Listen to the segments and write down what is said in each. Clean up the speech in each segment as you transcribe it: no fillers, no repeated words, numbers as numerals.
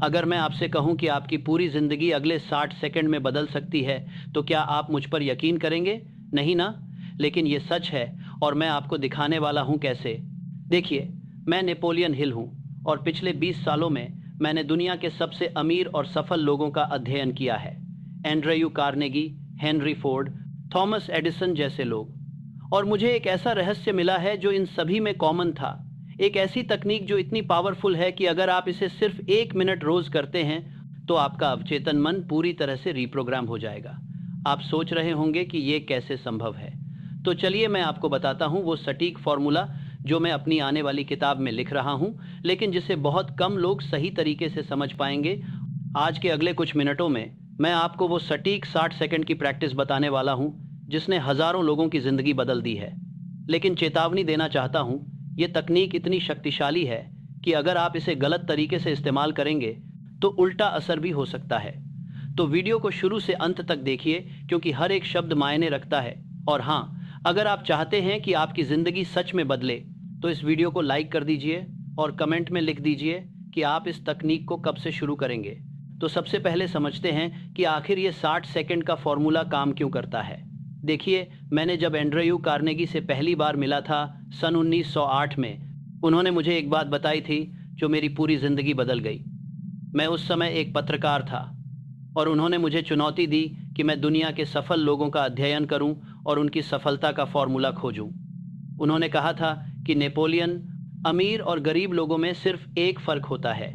अगर मैं आपसे कहूं कि आपकी पूरी जिंदगी अगले 60 सेकंड में बदल सकती है, तो क्या आप मुझ पर यकीन करेंगे? नहीं ना? लेकिन ये सच है और मैं आपको दिखाने वाला हूं कैसे। देखिए, मैं नेपोलियन हिल हूं और पिछले 20 सालों में मैंने दुनिया के सबसे अमीर और सफल लोगों का अध्ययन किया है। Andrew Carnegie, Henry Ford, Thomas Edison जैसे लोग। और मुझे एक ऐसा रहस्य मिला है जो इन सभी में कॉमन था। एक ऐसी तकनीक जो इतनी पावरफुल है कि अगर आप इसे सिर्फ 1 मिनट रोज करते हैं तो आपका अवचेतन मन पूरी तरह से रिप्रोग्राम हो जाएगा। आप सोच रहे होंगे कि ये कैसे संभव है। तो चलिए मैं आपको बताता हूँ वो सटीक फॉर्मूला जो मैं अपनी आने वाली किताब में लिख रहा हूँ, लेकिन जिसे बहुत कम लोग सही तरीके से समझ पाएंगे। आज के अगले कुछ मिनटों में मैं आपको वो सटीक 60 सेकंड की प्रैक्टिस बताने वाला हूँ जिसने हजारों लोगों की जिंदगी बदल दी है। लेकिन चेतावनी देना चाहता हूँ, ये तकनीक इतनी शक्तिशाली है कि अगर आप इसे गलत तरीके से इस्तेमाल करेंगे तो उल्टा असर भी हो सकता है। तो वीडियो को शुरू से अंत तक देखिए, क्योंकि हर एक शब्द मायने रखता है। और हाँ, अगर आप चाहते हैं कि आपकी ज़िंदगी सच में बदले तो इस वीडियो को लाइक कर दीजिए और कमेंट में लिख दीजिए कि आप इस तकनीक को कब से शुरू करेंगे। तो सबसे पहले समझते हैं कि आखिर ये 60 सेकंड का फॉर्मूला काम क्यों करता है। देखिए, मैंने जब एंड्रयू कार्नेगी से पहली बार मिला था सन 1908 में, उन्होंने मुझे एक बात बताई थी जो मेरी पूरी ज़िंदगी बदल गई। मैं उस समय एक पत्रकार था और उन्होंने मुझे चुनौती दी कि मैं दुनिया के सफल लोगों का अध्ययन करूं और उनकी सफलता का फॉर्मूला खोजूं। उन्होंने कहा था कि नेपोलियन, अमीर और गरीब लोगों में सिर्फ एक फ़र्क होता है।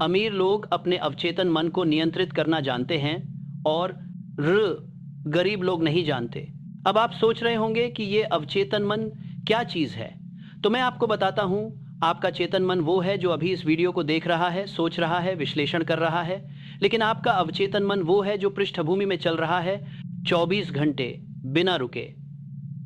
अमीर लोग अपने अवचेतन मन को नियंत्रित करना जानते हैं और गरीब लोग नहीं जानते। अब आप सोच रहे होंगे कि ये अवचेतन मन क्या चीज़ है। तो मैं आपको बताता हूँ। आपका चेतन मन वो है जो अभी इस वीडियो को देख रहा है, सोच रहा है, विश्लेषण कर रहा है। लेकिन आपका अवचेतन मन वो है जो पृष्ठभूमि में चल रहा है 24 घंटे बिना रुके।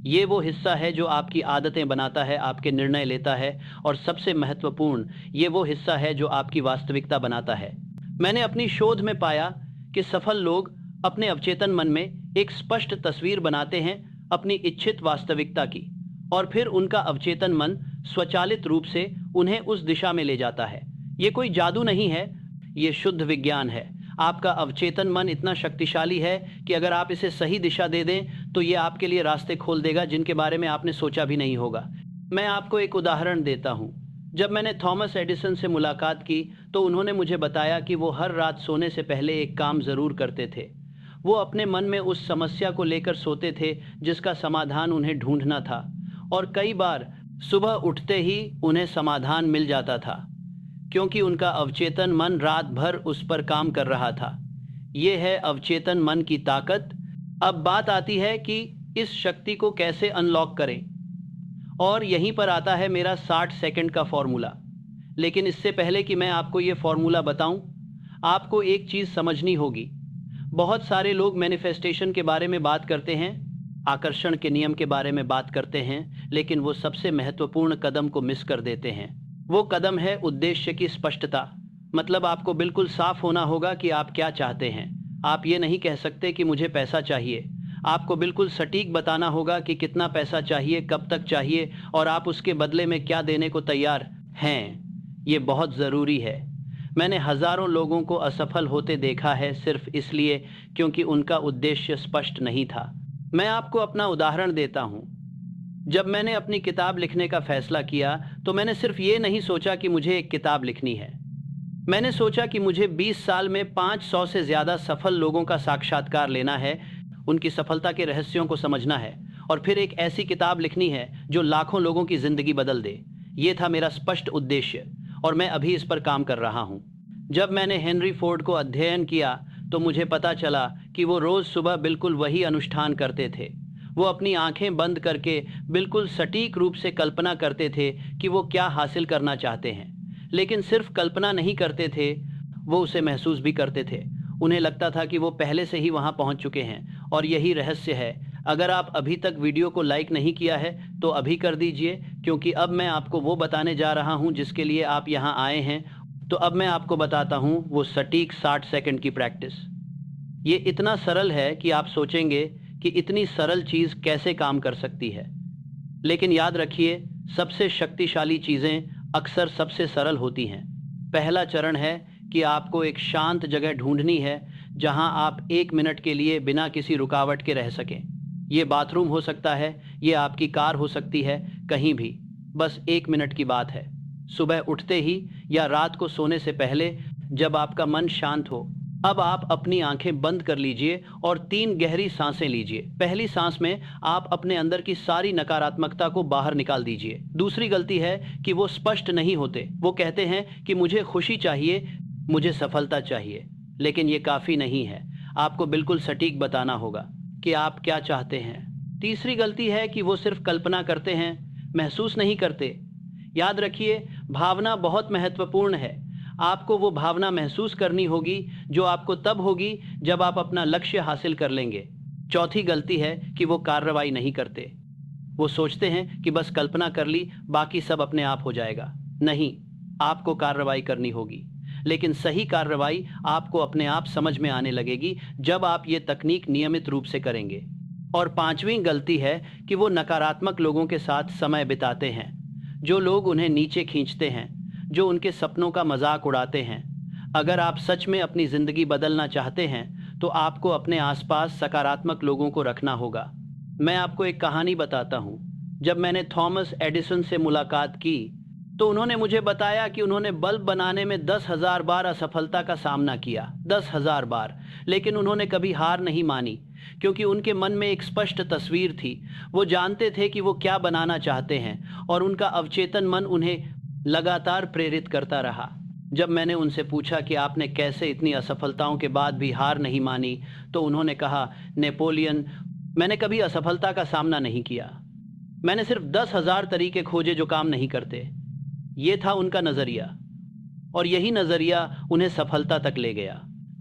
ये वो हिस्सा है जो आपकी आदतें बनाता है, आपके निर्णय लेता है और सबसे महत्वपूर्ण, ये वो हिस्सा है जो आपकी वास्तविकता बनाता है। मैंने अपनी शोध में पाया कि सफल लोग अपने अवचेतन मन में एक स्पष्ट तस्वीर बनाते हैं अपनी इच्छित वास्तविकता की, और फिर उनका अवचेतन मन स्वचालित रूप से उन्हें उस दिशा में ले जाता है। ये कोई जादू नहीं है, ये शुद्ध विज्ञान है। आपका अवचेतन मन इतना शक्तिशाली है कि अगर आप इसे सही दिशा दे दें तो ये आपके लिए रास्ते खोल देगा जिनके बारे में आपने सोचा भी नहीं होगा। मैं आपको एक उदाहरण देता हूँ। जब मैंने थॉमस एडिसन से मुलाकात की तो उन्होंने मुझे बताया कि वो हर रात सोने से पहले एक काम ज़रूर करते थे। वो अपने मन में उस समस्या को लेकर सोते थे जिसका समाधान उन्हें ढूंढना था, और कई बार सुबह उठते ही उन्हें समाधान मिल जाता था, क्योंकि उनका अवचेतन मन रात भर उस पर काम कर रहा था। ये है अवचेतन मन की ताकत। अब बात आती है कि इस शक्ति को कैसे अनलॉक करें, और यहीं पर आता है मेरा 60 सेकंड का फॉर्मूला। लेकिन इससे पहले कि मैं आपको ये फॉर्मूला बताऊं, आपको एक चीज़ समझनी होगी। बहुत सारे लोग मैनिफेस्टेशन के बारे में बात करते हैं, आकर्षण के नियम के बारे में बात करते हैं, लेकिन वो सबसे महत्वपूर्ण कदम को मिस कर देते हैं। वो कदम है उद्देश्य की स्पष्टता। मतलब आपको बिल्कुल साफ होना होगा कि आप क्या चाहते हैं। आप ये नहीं कह सकते कि मुझे पैसा चाहिए। आपको बिल्कुल सटीक बताना होगा कि कितना पैसा चाहिए, कब तक चाहिए, और आप उसके बदले में क्या देने को तैयार हैं। ये बहुत ज़रूरी है। मैंने हज़ारों लोगों को असफल होते देखा है सिर्फ इसलिए क्योंकि उनका उद्देश्य स्पष्ट नहीं था। मैं आपको अपना उदाहरण देता हूँ। जब मैंने अपनी किताब लिखने का फैसला किया तो मैंने सिर्फ ये नहीं सोचा कि मुझे एक किताब लिखनी है। मैंने सोचा कि मुझे 20 साल में 500 से ज़्यादा सफल लोगों का साक्षात्कार लेना है, उनकी सफलता के रहस्यों को समझना है, और फिर एक ऐसी किताब लिखनी है जो लाखों लोगों की ज़िंदगी बदल दे। ये था मेरा स्पष्ट उद्देश्य और मैं अभी इस पर काम कर रहा हूँ। जब मैंने हेनरी फोर्ड को अध्ययन किया तो मुझे पता चला कि वो रोज़ सुबह बिल्कुल वही अनुष्ठान करते थे। वो अपनी आंखें बंद करके बिल्कुल सटीक रूप से कल्पना करते थे कि वो क्या हासिल करना चाहते हैं। लेकिन सिर्फ कल्पना नहीं करते थे, वो उसे महसूस भी करते थे। उन्हें लगता था कि वो पहले से ही वहाँ पहुँच चुके हैं, और यही रहस्य है। अगर आप अभी तक वीडियो को लाइक नहीं किया है तो अभी कर दीजिए, क्योंकि अब मैं आपको वो बताने जा रहा हूँ जिसके लिए आप यहाँ आए हैं। तो अब मैं आपको बताता हूँ वो सटीक 60 सेकंड की प्रैक्टिस। ये इतना सरल है कि आप सोचेंगे कि इतनी सरल चीज़ कैसे काम कर सकती है। लेकिन याद रखिए, सबसे शक्तिशाली चीज़ें अक्सर सबसे सरल होती हैं। पहला चरण है कि आपको एक शांत जगह ढूंढनी है जहां आप 1 मिनट के लिए बिना किसी रुकावट के रह सकें। ये बाथरूम हो सकता है, ये आपकी कार हो सकती है, कहीं भी। बस 1 मिनट की बात है। सुबह उठते ही या रात को सोने से पहले, जब आपका मन शांत हो। अब आप अपनी आंखें बंद कर लीजिए और 3 गहरी सांसें लीजिए। पहली सांस में आप अपने अंदर की सारी नकारात्मकता को बाहर निकाल दीजिए। दूसरी गलती है कि वो स्पष्ट नहीं होते। वो कहते हैं कि मुझे खुशी चाहिए, मुझे सफलता चाहिए, लेकिन ये काफ़ी नहीं है। आपको बिल्कुल सटीक बताना होगा कि आप क्या चाहते हैं। तीसरी गलती है कि वो सिर्फ कल्पना करते हैं, महसूस नहीं करते। याद रखिए, भावना बहुत महत्वपूर्ण है। आपको वो भावना महसूस करनी होगी जो आपको तब होगी जब आप अपना लक्ष्य हासिल कर लेंगे। चौथी गलती है कि वो कार्रवाई नहीं करते। वो सोचते हैं कि बस कल्पना कर ली, बाकी सब अपने आप हो जाएगा। नहीं, आपको कार्रवाई करनी होगी, लेकिन सही कार्रवाई आपको अपने आप समझ में आने लगेगी जब आप ये तकनीक नियमित रूप से करेंगे। और पांचवी गलती है कि वो नकारात्मक लोगों के साथ समय बिताते हैं, जो लोग उन्हें नीचे खींचते हैं, जो उनके सपनों का मजाक उड़ाते हैं। अगर आप सच में अपनी ज़िंदगी बदलना चाहते हैं तो आपको अपने आसपास सकारात्मक लोगों को रखना होगा। मैं आपको एक कहानी बताता हूँ। जब मैंने थॉमस एडिसन से मुलाकात की तो उन्होंने मुझे बताया कि उन्होंने बल्ब बनाने में 10,000 बार असफलता का सामना किया, 10,000 बार, लेकिन उन्होंने कभी हार नहीं मानी, क्योंकि उनके मन में एक स्पष्ट तस्वीर थी। वो जानते थे कि वो क्या बनाना चाहते हैं और उनका अवचेतन मन उन्हें लगातार प्रेरित करता रहा। जब मैंने उनसे पूछा कि आपने कैसे इतनी असफलताओं के बाद भी हार नहीं मानी, तो उन्होंने कहा, नेपोलियन, मैंने कभी असफलता का सामना नहीं किया। मैंने सिर्फ 10,000 तरीके खोजे जो काम नहीं करते। ये था उनका नज़रिया, और यही नज़रिया उन्हें सफलता तक ले गया।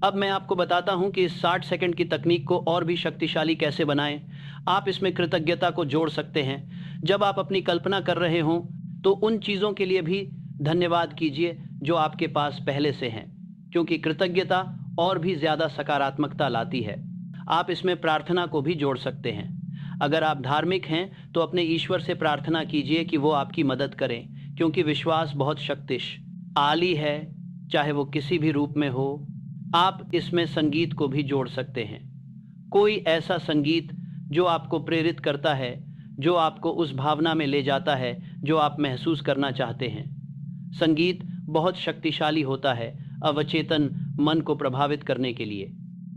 अब मैं आपको बताता हूं कि इस 60 सेकंड की तकनीक को और भी शक्तिशाली कैसे बनाएं। आप इसमें कृतज्ञता को जोड़ सकते हैं। जब आप अपनी कल्पना कर रहे हों तो उन चीज़ों के लिए भी धन्यवाद कीजिए जो आपके पास पहले से हैं, क्योंकि कृतज्ञता और भी ज़्यादा सकारात्मकता लाती है। आप इसमें प्रार्थना को भी जोड़ सकते हैं। अगर आप धार्मिक हैं तो अपने ईश्वर से प्रार्थना कीजिए कि वो आपकी मदद करें, क्योंकि विश्वास बहुत शक्तिशाली है, चाहे वो किसी भी रूप में हो। आप इसमें संगीत को भी जोड़ सकते हैं। कोई ऐसा संगीत जो आपको प्रेरित करता है, जो आपको उस भावना में ले जाता है जो आप महसूस करना चाहते हैं। संगीत बहुत शक्तिशाली होता है अवचेतन मन को प्रभावित करने के लिए।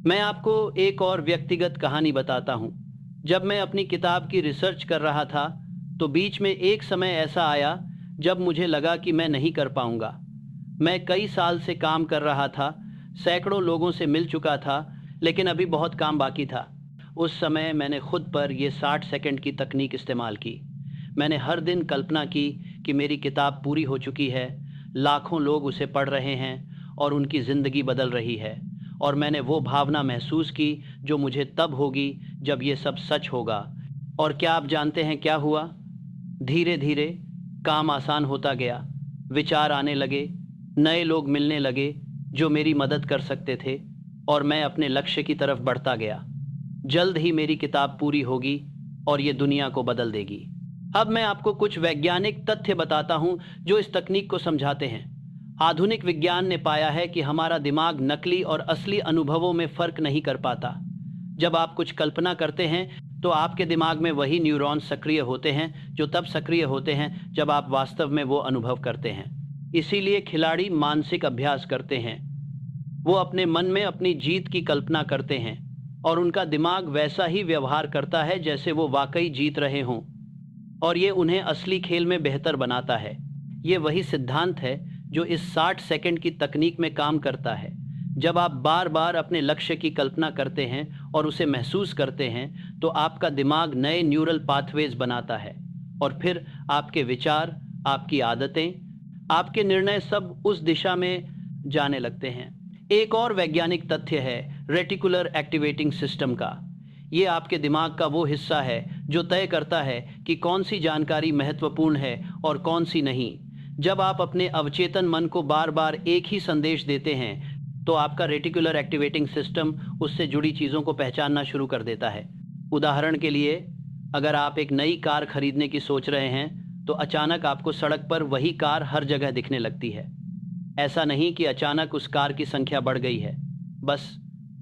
मैं आपको एक और व्यक्तिगत कहानी बताता हूँ। जब मैं अपनी किताब की रिसर्च कर रहा था तो बीच में एक समय ऐसा आया जब मुझे लगा कि मैं नहीं कर पाऊंगा। मैं कई साल से काम कर रहा था, सैकड़ों लोगों से मिल चुका था, लेकिन अभी बहुत काम बाकी था। उस समय मैंने खुद पर यह 60 सेकंड की तकनीक इस्तेमाल की। मैंने हर दिन कल्पना की कि मेरी किताब पूरी हो चुकी है, लाखों लोग उसे पढ़ रहे हैं और उनकी ज़िंदगी बदल रही है। और मैंने वो भावना महसूस की जो मुझे तब होगी जब ये सब सच होगा। और क्या आप जानते हैं क्या हुआ? धीरे धीरे काम आसान होता गया, विचार आने लगे, नए लोग मिलने लगे जो मेरी मदद कर सकते थे, और मैं अपने लक्ष्य की तरफ बढ़ता गया। जल्द ही मेरी किताब पूरी होगी और ये दुनिया को बदल देगी। अब मैं आपको कुछ वैज्ञानिक तथ्य बताता हूं जो इस तकनीक को समझाते हैं। आधुनिक विज्ञान ने पाया है कि हमारा दिमाग नकली और असली अनुभवों में फ़र्क नहीं कर पाता। जब आप कुछ कल्पना करते हैं तो आपके दिमाग में वही न्यूरॉन्स सक्रिय होते हैं जो तब सक्रिय होते हैं जब आप वास्तव में वो अनुभव करते हैं। इसीलिए खिलाड़ी मानसिक अभ्यास करते हैं। वो अपने मन में अपनी जीत की कल्पना करते हैं और उनका दिमाग वैसा ही व्यवहार करता है जैसे वो वाकई जीत रहे हों, और ये उन्हें असली खेल में बेहतर बनाता है। ये वही सिद्धांत है जो इस 60 सेकंड की तकनीक में काम करता है। जब आप बार बार अपने लक्ष्य की कल्पना करते हैं और उसे महसूस करते हैं तो आपका दिमाग नए न्यूरल पाथवेज बनाता है, और फिर आपके विचार, आपकी आदतें, आपके निर्णय सब उस दिशा में जाने लगते हैं। एक और वैज्ञानिक तथ्य है रेटिकुलर एक्टिवेटिंग सिस्टम का। ये आपके दिमाग का वो हिस्सा है जो तय करता है कि कौन सी जानकारी महत्वपूर्ण है और कौन सी नहीं। जब आप अपने अवचेतन मन को बार बार एक ही संदेश देते हैं तो आपका रेटिकुलर एक्टिवेटिंग सिस्टम उससे जुड़ी चीज़ों को पहचानना शुरू कर देता है। उदाहरण के लिए, अगर आप एक नई कार खरीदने की सोच रहे हैं तो अचानक आपको सड़क पर वही कार हर जगह दिखने लगती है। ऐसा नहीं कि अचानक उस कार की संख्या बढ़ गई है, बस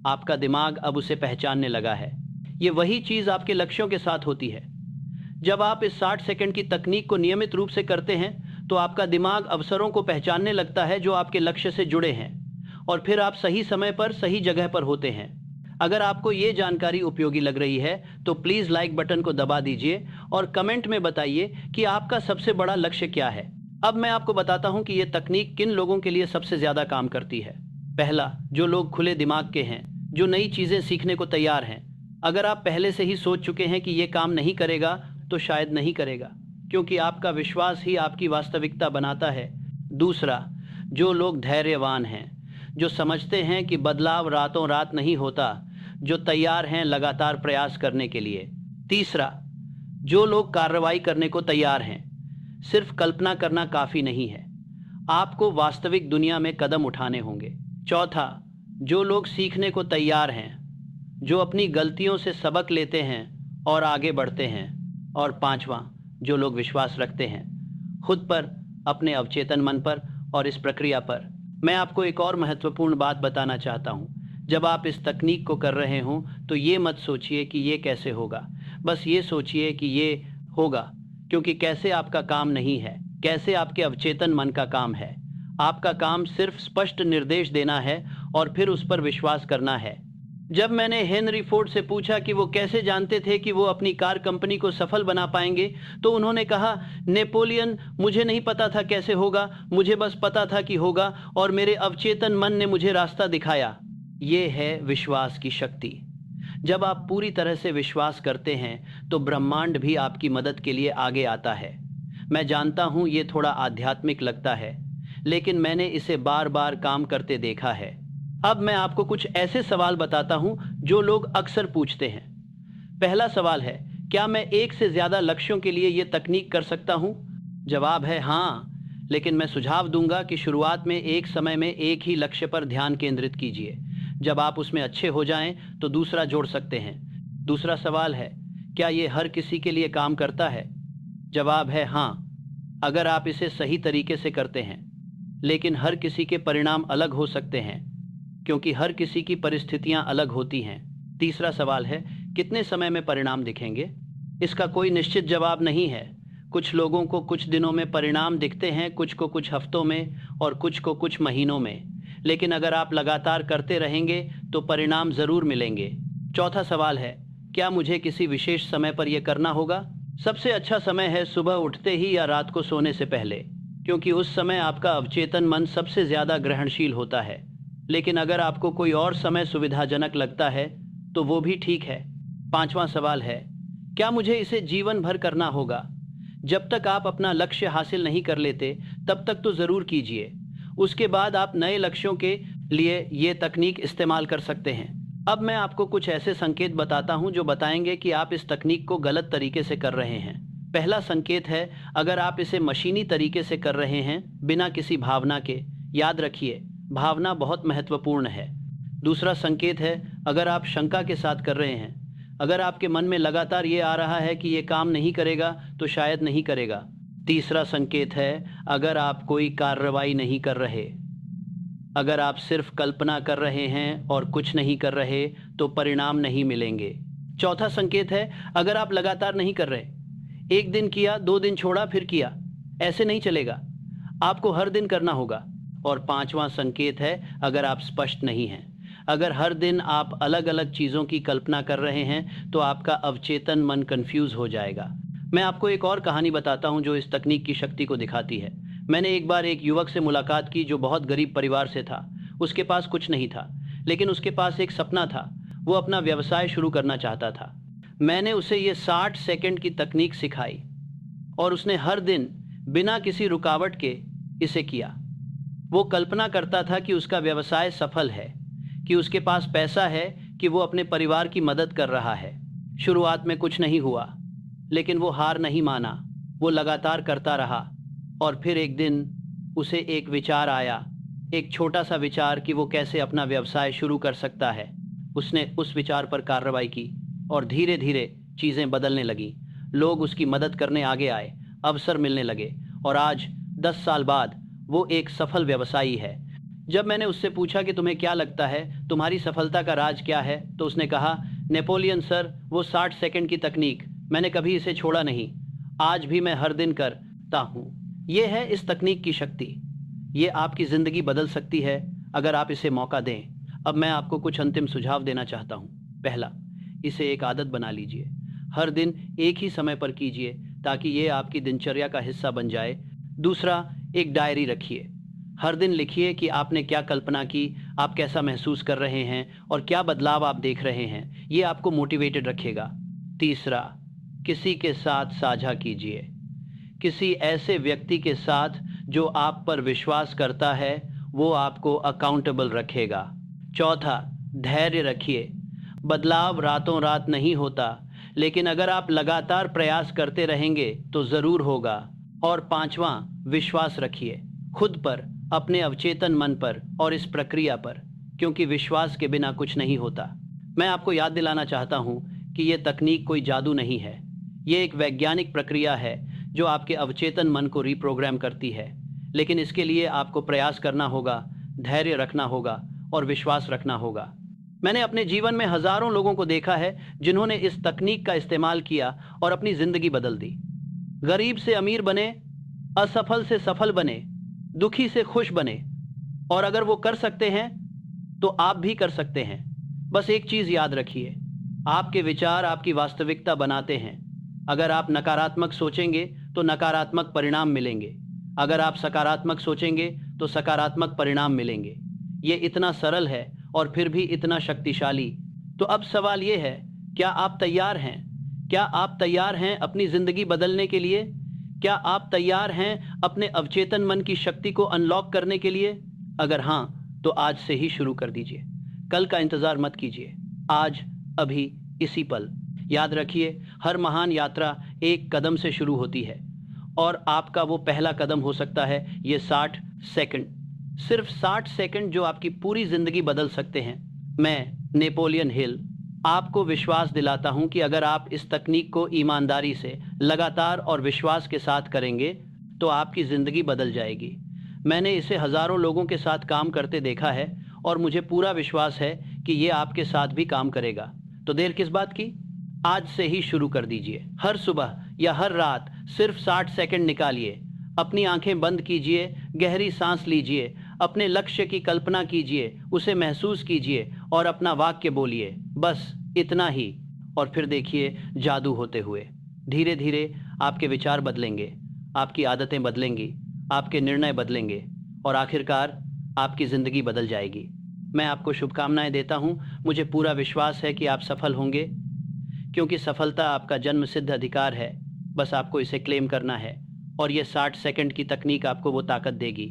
आपका दिमाग अब उसे पहचानने लगा है। ये वही चीज़ आपके लक्ष्यों के साथ होती है। जब आप इस 60 सेकंड की तकनीक को नियमित रूप से करते हैं तो आपका दिमाग अवसरों को पहचानने लगता है जो आपके लक्ष्य से जुड़े हैं, और फिर आप सही समय पर सही जगह पर होते हैं। अगर आपको ये जानकारी उपयोगी लग रही है तो प्लीज़ लाइक बटन को दबा दीजिए और कमेंट में बताइए कि आपका सबसे बड़ा लक्ष्य क्या है। अब मैं आपको बताता हूं कि ये तकनीक किन लोगों के लिए सबसे ज़्यादा काम करती है। पहला, जो लोग खुले दिमाग के हैं, जो नई चीज़ें सीखने को तैयार हैं। अगर आप पहले से ही सोच चुके हैं कि ये काम नहीं करेगा तो शायद नहीं करेगा, क्योंकि आपका विश्वास ही आपकी वास्तविकता बनाता है। दूसरा, जो लोग धैर्यवान हैं, जो समझते हैं कि बदलाव रातों रात नहीं होता, जो तैयार हैं लगातार प्रयास करने के लिए। तीसरा, जो लोग कार्रवाई करने को तैयार हैं, सिर्फ कल्पना करना काफ़ी नहीं है, आपको वास्तविक दुनिया में कदम उठाने होंगे। चौथा, जो लोग सीखने को तैयार हैं, जो अपनी गलतियों से सबक लेते हैं और आगे बढ़ते हैं। और पांचवा, जो लोग विश्वास रखते हैं खुद पर, अपने अवचेतन मन पर और इस प्रक्रिया पर। मैं आपको एक और महत्वपूर्ण बात बताना चाहता हूँ। जब आप इस तकनीक को कर रहे हों तो ये मत सोचिए कि ये कैसे होगा, बस ये सोचिए कि ये होगा, क्योंकि कैसे आपका काम नहीं है, कैसे आपके अवचेतन मन का काम है। आपका काम सिर्फ स्पष्ट निर्देश देना है और फिर उस पर विश्वास करना है। जब मैंने हेनरी फोर्ड से पूछा कि वो कैसे जानते थे कि वो अपनी कार कंपनी को सफल बना पाएंगे, तो उन्होंने कहा, नेपोलियन, मुझे नहीं पता था कैसे होगा, मुझे बस पता था कि होगा और मेरे अवचेतन मन ने मुझे रास्ता दिखाया। ये है विश्वास की शक्ति। जब आप पूरी तरह से विश्वास करते हैं तो ब्रह्मांड भी आपकी मदद के लिए आगे आता है। मैं जानता हूँ ये थोड़ा आध्यात्मिक लगता है, लेकिन मैंने इसे बार बार काम करते देखा है। अब मैं आपको कुछ ऐसे सवाल बताता हूं जो लोग अक्सर पूछते हैं। पहला सवाल है, क्या मैं एक से ज्यादा लक्ष्यों के लिए यह तकनीक कर सकता हूं? जवाब है हाँ, लेकिन मैं सुझाव दूंगा कि शुरुआत में एक समय में एक ही लक्ष्य पर ध्यान केंद्रित कीजिए। जब आप उसमें अच्छे हो जाएं तो दूसरा जोड़ सकते हैं। दूसरा सवाल है, क्या यह हर किसी के लिए काम करता है? जवाब है हाँ, अगर आप इसे सही तरीके से करते हैं, लेकिन हर किसी के परिणाम अलग हो सकते हैं, क्योंकि हर किसी की परिस्थितियां अलग होती हैं। तीसरा सवाल है, कितने समय में परिणाम दिखेंगे? इसका कोई निश्चित जवाब नहीं है। कुछ लोगों को कुछ दिनों में परिणाम दिखते हैं, कुछ को कुछ हफ्तों में और कुछ को कुछ महीनों में, लेकिन अगर आप लगातार करते रहेंगे तो परिणाम ज़रूर मिलेंगे। चौथा सवाल है, क्या मुझे किसी विशेष समय पर यह करना होगा? सबसे अच्छा समय है सुबह उठते ही या रात को सोने से पहले, क्योंकि उस समय आपका अवचेतन मन सबसे ज़्यादा ग्रहणशील होता है। लेकिन अगर आपको कोई और समय सुविधाजनक लगता है तो वो भी ठीक है। पांचवा सवाल है, क्या मुझे इसे जीवन भर करना होगा? जब तक आप अपना लक्ष्य हासिल नहीं कर लेते तब तक तो ज़रूर कीजिए। उसके बाद आप नए लक्ष्यों के लिए ये तकनीक इस्तेमाल कर सकते हैं। अब मैं आपको कुछ ऐसे संकेत बताता हूं जो बताएंगे कि आप इस तकनीक को गलत तरीके से कर रहे हैं। पहला संकेत है, अगर आप इसे मशीनी तरीके से कर रहे हैं बिना किसी भावना के। याद रखिए, भावना बहुत महत्वपूर्ण है। दूसरा संकेत है, अगर आप शंका के साथ कर रहे हैं, अगर आपके मन में लगातार ये आ रहा है कि ये काम नहीं करेगा तो शायद नहीं करेगा। तीसरा संकेत है, अगर आप कोई कार्रवाई नहीं कर रहे, अगर आप सिर्फ कल्पना कर रहे हैं और कुछ नहीं कर रहे तो परिणाम नहीं मिलेंगे। चौथा संकेत है, अगर आप लगातार नहीं कर रहे, एक दिन किया, 2 दिन छोड़ा, फिर किया, ऐसे नहीं चलेगा, आपको हर दिन करना होगा। और पांचवा संकेत है, अगर आप स्पष्ट नहीं हैं, अगर हर दिन आप अलग अलग चीज़ों की कल्पना कर रहे हैं तो आपका अवचेतन मन कंफ्यूज हो जाएगा। मैं आपको एक और कहानी बताता हूं जो इस तकनीक की शक्ति को दिखाती है। मैंने एक बार एक युवक से मुलाकात की जो बहुत गरीब परिवार से था। उसके पास कुछ नहीं था, लेकिन उसके पास एक सपना था। वो अपना व्यवसाय शुरू करना चाहता था। मैंने उसे ये 60 सेकंड की तकनीक सिखाई और उसने हर दिन बिना किसी रुकावट के इसे किया। वो कल्पना करता था कि उसका व्यवसाय सफल है, कि उसके पास पैसा है, कि वो अपने परिवार की मदद कर रहा है। शुरुआत में कुछ नहीं हुआ, लेकिन वो हार नहीं माना। वो लगातार करता रहा और फिर एक दिन उसे एक विचार आया, एक छोटा सा विचार कि वो कैसे अपना व्यवसाय शुरू कर सकता है। उसने उस विचार पर कार्रवाई की और धीरे धीरे चीज़ें बदलने लगी। लोग उसकी मदद करने आगे आए, अवसर मिलने लगे और आज 10 साल बाद वो एक सफल व्यवसायी है। जब मैंने उससे पूछा कि तुम्हें क्या लगता है तुम्हारी सफलता का राज क्या है, तो उसने कहा, नेपोलियन सर, वो 60 सेकंड की तकनीक, मैंने कभी इसे छोड़ा नहीं, आज भी मैं हर दिन करता हूँ। ये है इस तकनीक की शक्ति। ये आपकी ज़िंदगी बदल सकती है अगर आप इसे मौका दें। अब मैं आपको कुछ अंतिम सुझाव देना चाहता हूँ। पहला, इसे एक आदत बना लीजिए। हर दिन एक ही समय पर कीजिए ताकि ये आपकी दिनचर्या का हिस्सा बन जाए। दूसरा, एक डायरी रखिए। हर दिन लिखिए कि आपने क्या कल्पना की, आप कैसा महसूस कर रहे हैं और क्या बदलाव आप देख रहे हैं। ये आपको मोटिवेटेड रखेगा। तीसरा, किसी के साथ साझा कीजिए। किसी ऐसे व्यक्ति के साथ जो आप पर विश्वास करता है, वो आपको अकाउंटेबल रखेगा। चौथा, धैर्य रखिए। बदलाव रातों रात नहीं होता, लेकिन अगर आप लगातार प्रयास करते रहेंगे तो ज़रूर होगा। और पांचवा, विश्वास रखिए खुद पर, अपने अवचेतन मन पर और इस प्रक्रिया पर, क्योंकि विश्वास के बिना कुछ नहीं होता। मैं आपको याद दिलाना चाहता हूँ कि ये तकनीक कोई जादू नहीं है। ये एक वैज्ञानिक प्रक्रिया है जो आपके अवचेतन मन को रिप्रोग्राम करती है। लेकिन इसके लिए आपको प्रयास करना होगा, धैर्य रखना होगा और विश्वास रखना होगा। मैंने अपने जीवन में हजारों लोगों को देखा है जिन्होंने इस तकनीक का इस्तेमाल किया और अपनी जिंदगी बदल दी। गरीब से अमीर बने, असफल से सफल बने, दुखी से खुश बने। और अगर वो कर सकते हैं तो आप भी कर सकते हैं। बस एक चीज याद रखिए, आपके विचार आपकी वास्तविकता बनाते हैं। अगर आप नकारात्मक सोचेंगे तो नकारात्मक परिणाम मिलेंगे। अगर आप सकारात्मक सोचेंगे तो सकारात्मक परिणाम मिलेंगे। ये इतना सरल है और फिर भी इतना शक्तिशाली। तो अब सवाल ये है, क्या आप तैयार हैं? क्या आप तैयार हैं अपनी जिंदगी बदलने के लिए? क्या आप तैयार हैं अपने अवचेतन मन की शक्ति को अनलॉक करने के लिए? अगर हाँ, तो आज से ही शुरू कर दीजिए। कल का इंतजार मत कीजिए, आज, अभी, इसी पल। याद रखिए, हर महान यात्रा एक कदम से शुरू होती है और आपका वो पहला कदम हो सकता है ये 60 सेकंड। सिर्फ 60 सेकंड जो आपकी पूरी जिंदगी बदल सकते हैं। मैं, नेपोलियन हिल, आपको विश्वास दिलाता हूं कि अगर आप इस तकनीक को ईमानदारी से, लगातार और विश्वास के साथ करेंगे तो आपकी ज़िंदगी बदल जाएगी। मैंने इसे हज़ारों लोगों के साथ काम करते देखा है और मुझे पूरा विश्वास है कि ये आपके साथ भी काम करेगा। तो देर किस बात की? आज से ही शुरू कर दीजिए। हर सुबह या हर रात सिर्फ 60 सेकंड निकालिए। अपनी आंखें बंद कीजिए, गहरी सांस लीजिए, अपने लक्ष्य की कल्पना कीजिए, उसे महसूस कीजिए और अपना वाक्य बोलिए, बस इतना ही। और फिर देखिए जादू होते हुए। धीरे धीरे आपके विचार बदलेंगे, आपकी आदतें बदलेंगी, आपके निर्णय बदलेंगे और आखिरकार आपकी ज़िंदगी बदल जाएगी। मैं आपको शुभकामनाएं देता हूं। मुझे पूरा विश्वास है कि आप सफल होंगे, क्योंकि सफलता आपका जन्म सिद्ध अधिकार है। बस आपको इसे क्लेम करना है और ये 60 सेकंड की तकनीक आपको वो ताकत देगी।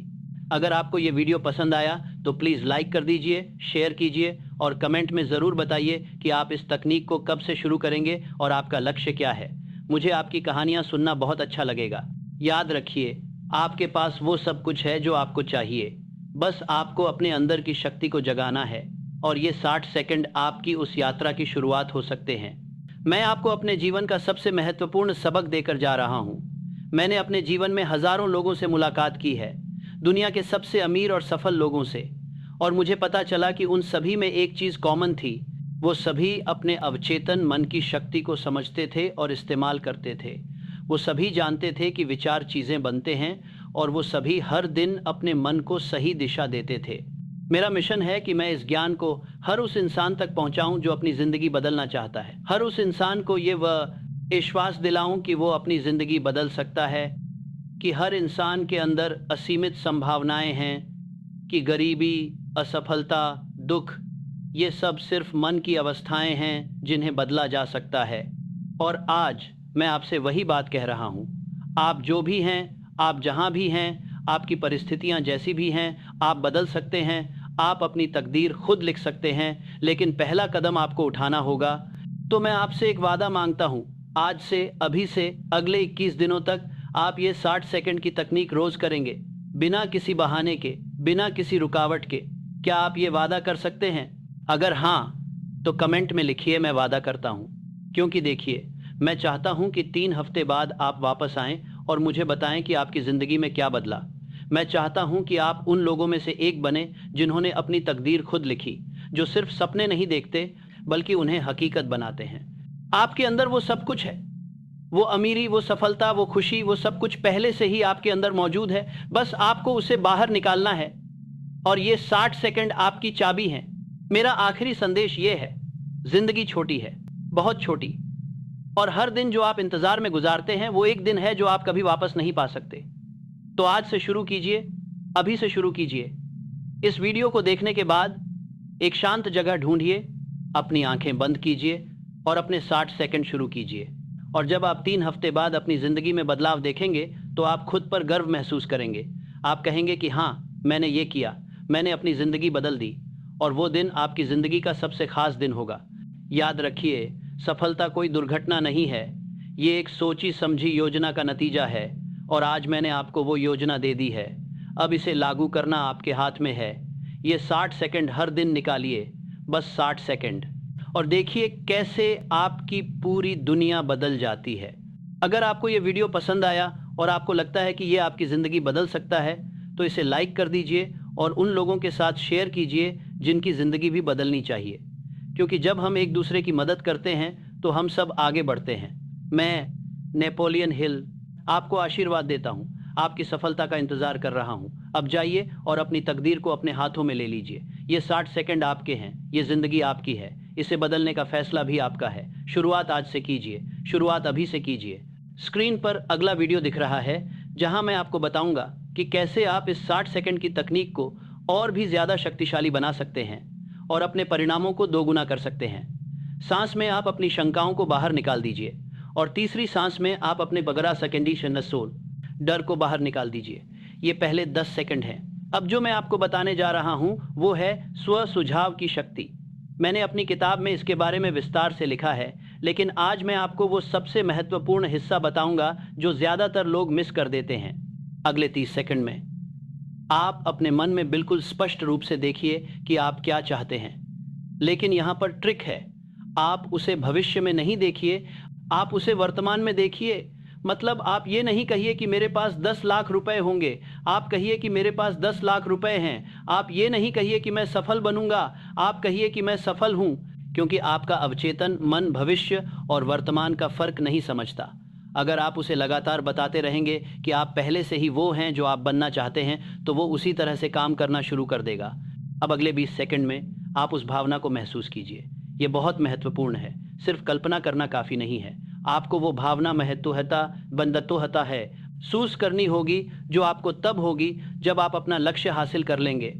अगर आपको ये वीडियो पसंद आया तो प्लीज़ लाइक कर दीजिए, शेयर कीजिए और कमेंट में ज़रूर बताइए कि आप इस तकनीक को कब से शुरू करेंगे और आपका लक्ष्य क्या है। मुझे आपकी कहानियाँ सुनना बहुत अच्छा लगेगा। याद रखिए, आपके पास वो सब कुछ है जो आपको चाहिए। बस आपको अपने अंदर की शक्ति को जगाना है और ये 60 सेकंड आपकी उस यात्रा की शुरुआत हो सकते हैं। मैं आपको अपने जीवन का सबसे महत्वपूर्ण सबक देकर जा रहा हूँ। मैंने अपने जीवन में हज़ारों लोगों से मुलाकात की है, दुनिया के सबसे अमीर और सफल लोगों से, और मुझे पता चला कि उन सभी में एक चीज़ कॉमन थी। वो सभी अपने अवचेतन मन की शक्ति को समझते थे और इस्तेमाल करते थे। वो सभी जानते थे कि विचार चीज़ें बनते हैं और वो सभी हर दिन अपने मन को सही दिशा देते थे। मेरा मिशन है कि मैं इस ज्ञान को हर उस इंसान तक पहुंचाऊं जो अपनी ज़िंदगी बदलना चाहता है। हर उस इंसान को ये विश्वास दिलाऊं कि वो अपनी ज़िंदगी बदल सकता है, कि हर इंसान के अंदर असीमित संभावनाएं हैं, कि गरीबी, असफलता, दुख, ये सब सिर्फ मन की अवस्थाएं हैं जिन्हें बदला जा सकता है। और आज मैं आपसे वही बात कह रहा हूँ। आप जो भी हैं, आप जहाँ भी हैं, आपकी परिस्थितियाँ जैसी भी हैं, आप बदल सकते हैं। आप अपनी तकदीर खुद लिख सकते हैं, लेकिन पहला कदम आपको उठाना होगा। तो मैं आपसे एक वादा मांगता हूँ, आज से, अभी से अगले 21 दिनों तक आप ये 60 सेकंड की तकनीक रोज़ करेंगे, बिना किसी बहाने के, बिना किसी रुकावट के। क्या आप ये वादा कर सकते हैं? अगर हाँ, तो कमेंट में लिखिए, मैं वादा करता हूँ। क्योंकि देखिए, मैं चाहता हूँ कि 3 हफ्ते बाद आप वापस आएँ और मुझे बताएं कि आपकी ज़िंदगी में क्या बदला। मैं चाहता हूं कि आप उन लोगों में से एक बने जिन्होंने अपनी तकदीर खुद लिखी, जो सिर्फ सपने नहीं देखते बल्कि उन्हें हकीकत बनाते हैं। आपके अंदर वो सब कुछ है, वो अमीरी, वो सफलता, वो खुशी, वो सब कुछ पहले से ही आपके अंदर मौजूद है। बस आपको उसे बाहर निकालना है और ये 60 सेकंड आपकी चाबी हैं। मेरा आखिरी संदेश ये है, जिंदगी छोटी है, बहुत छोटी, और हर दिन जो आप इंतजार में गुजारते हैं वो एक दिन है जो आप कभी वापस नहीं पा सकते। तो आज से शुरू कीजिए, अभी से शुरू कीजिए। इस वीडियो को देखने के बाद एक शांत जगह ढूंढिए, अपनी आंखें बंद कीजिए और अपने 60 सेकंड शुरू कीजिए। और जब आप 3 हफ्ते बाद अपनी ज़िंदगी में बदलाव देखेंगे तो आप खुद पर गर्व महसूस करेंगे। आप कहेंगे कि हाँ, मैंने ये किया, मैंने अपनी ज़िंदगी बदल दी, और वो दिन आपकी ज़िंदगी का सबसे ख़ास दिन होगा। याद रखिए, सफलता कोई दुर्घटना नहीं है, ये एक सोची समझी योजना का नतीजा है, और आज मैंने आपको वो योजना दे दी है। अब इसे लागू करना आपके हाथ में है। ये 60 सेकंड हर दिन निकालिए, बस 60 सेकंड, और देखिए कैसे आपकी पूरी दुनिया बदल जाती है। अगर आपको ये वीडियो पसंद आया और आपको लगता है कि ये आपकी ज़िंदगी बदल सकता है, तो इसे लाइक कर दीजिए और उन लोगों के साथ शेयर कीजिए जिनकी ज़िंदगी भी बदलनी चाहिए, क्योंकि जब हम एक दूसरे की मदद करते हैं तो हम सब आगे बढ़ते हैं। मैं नेपोलियन हिल आपको आशीर्वाद देता हूँ, आपकी सफलता का इंतज़ार कर रहा हूँ। अब जाइए और अपनी तकदीर को अपने हाथों में ले लीजिए। ये 60 सेकंड आपके हैं, ये ज़िंदगी आपकी है, इसे बदलने का फैसला भी आपका है। शुरुआत आज से कीजिए, शुरुआत अभी से कीजिए। स्क्रीन पर अगला वीडियो दिख रहा है जहां मैं आपको बताऊंगा कि कैसे आप इस 60 सेकंड की तकनीक को और भी ज़्यादा शक्तिशाली बना सकते हैं और अपने परिणामों को दोगुना कर सकते हैं। सांस में आप अपनी शंकाओं को बाहर निकाल दीजिए, और तीसरी सांस में आप अपने बगरा सेकेंडी शनसोल डर को बाहर निकाल दीजिए। ये पहले 10 सेकंड हैं। अब जो मैं आपको बताने जा रहा हूं वो है स्व सुझाव की शक्ति। मैंने अपनी किताब में इसके बारे में विस्तार से लिखा है, लेकिन आज मैं आपको वो सबसे महत्वपूर्ण हिस्सा बताऊंगा जो ज़्यादातर लोग मिस कर देते हैं। अगले 30 सेकंड में आप अपने मन में बिल्कुल स्पष्ट रूप से देखिए कि आप क्या चाहते हैं, लेकिन यहाँ पर ट्रिक है। आप उसे भविष्य में नहीं देखिए, आप उसे वर्तमान में देखिए। मतलब आप ये नहीं कहिए कि मेरे पास 10 लाख रुपए होंगे, आप कहिए कि मेरे पास 10 लाख रुपए हैं। आप ये नहीं कहिए कि मैं सफल बनूंगा, आप कहिए कि मैं सफल हूं, क्योंकि आपका अवचेतन मन भविष्य और वर्तमान का फर्क नहीं समझता। अगर आप उसे लगातार बताते रहेंगे कि आप पहले से ही वो हैं जो आप बनना चाहते हैं, तो वो उसी तरह से काम करना शुरू कर देगा। अब अगले 20 सेकंड में आप उस भावना को महसूस कीजिए। ये बहुत महत्वपूर्ण है, सिर्फ कल्पना करना काफ़ी नहीं है। आपको वो भावना महत्वता बंदत्वता है सूस करनी होगी, जो आपको तब होगी जब आप अपना लक्ष्य हासिल कर लेंगे।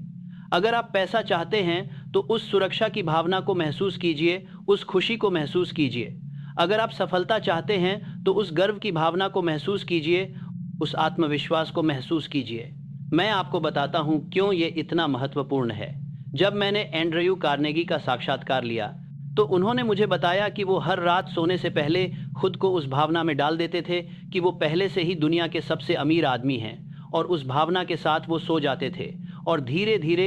अगर आप पैसा चाहते हैं तो उस सुरक्षा की भावना को महसूस कीजिए, उस खुशी को महसूस कीजिए। अगर आप सफलता चाहते हैं तो उस गर्व की भावना को महसूस कीजिए, उस आत्मविश्वास को महसूस कीजिए। मैं आपको बताता हूँ क्यों ये इतना महत्वपूर्ण है। जब मैंने एंड्रयू कार्नेगी का साक्षात्कार लिया तो उन्होंने मुझे बताया कि वो हर रात सोने से पहले खुद को उस भावना में डाल देते थे कि वो पहले से ही दुनिया के सबसे अमीर आदमी हैं, और उस भावना के साथ वो सो जाते थे, और धीरे धीरे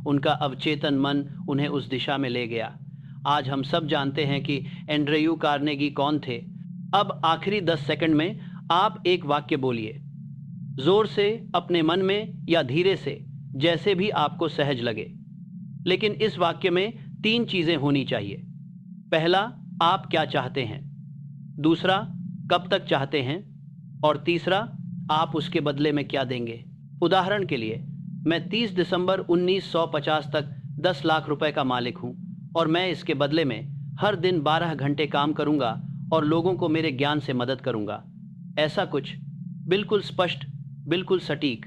उनका अवचेतन मन उन्हें उस दिशा में ले गया। आज हम सब जानते हैं कि एंड्रयू कार्नेगी कौन थे। अब आखिरी 10 सेकंड में आप एक वाक्य बोलिए, जोर से, अपने मन में या धीरे से, जैसे भी आपको सहज लगे। लेकिन इस वाक्य में 3 चीज़ें होनी चाहिए। पहला, आप क्या चाहते हैं। दूसरा, कब तक चाहते हैं। और तीसरा, आप उसके बदले में क्या देंगे। उदाहरण के लिए, मैं 30 दिसंबर 1950 तक 10 लाख रुपए का मालिक हूं, और मैं इसके बदले में हर दिन 12 घंटे काम करूंगा और लोगों को मेरे ज्ञान से मदद करूंगा। ऐसा कुछ, बिल्कुल स्पष्ट, बिल्कुल सटीक,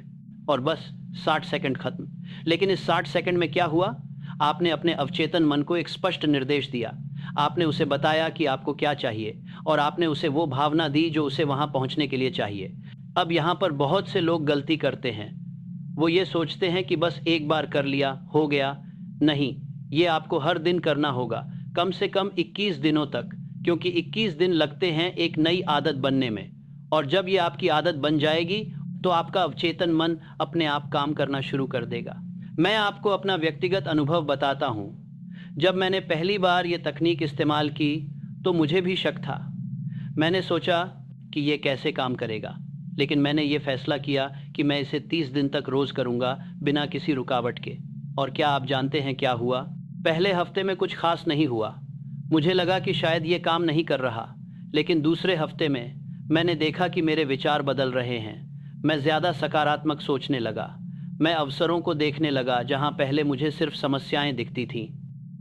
और बस 60 सेकंड खत्म। लेकिन इस 60 सेकंड में क्या हुआ? आपने अपने अवचेतन मन को एक स्पष्ट निर्देश दिया। आपने उसे बताया कि आपको क्या चाहिए, और आपने उसे वो भावना दी जो उसे वहां पहुंचने के लिए चाहिए। अब यहाँ पर बहुत से लोग गलती करते हैं। वो ये सोचते हैं कि बस एक बार कर लिया, हो गया। नहीं, ये आपको हर दिन करना होगा, कम से कम 21 दिनों तक, क्योंकि 21 दिन लगते हैं एक नई आदत बनने में। और जब ये आपकी आदत बन जाएगी तो आपका अवचेतन मन अपने आप काम करना शुरू कर देगा। मैं आपको अपना व्यक्तिगत अनुभव बताता हूँ। जब मैंने पहली बार ये तकनीक इस्तेमाल की तो मुझे भी शक था। मैंने सोचा कि ये कैसे काम करेगा, लेकिन मैंने ये फैसला किया कि मैं इसे 30 दिन तक रोज करूंगा बिना किसी रुकावट के। और क्या आप जानते हैं क्या हुआ? पहले हफ्ते में कुछ खास नहीं हुआ। मुझे लगा कि शायद ये काम नहीं कर रहा, लेकिन दूसरे हफ्ते में मैंने देखा कि मेरे विचार बदल रहे हैं। मैं ज़्यादा सकारात्मक सोचने लगा। मैं अवसरों को देखने लगा जहां पहले मुझे सिर्फ समस्याएं दिखती थीं।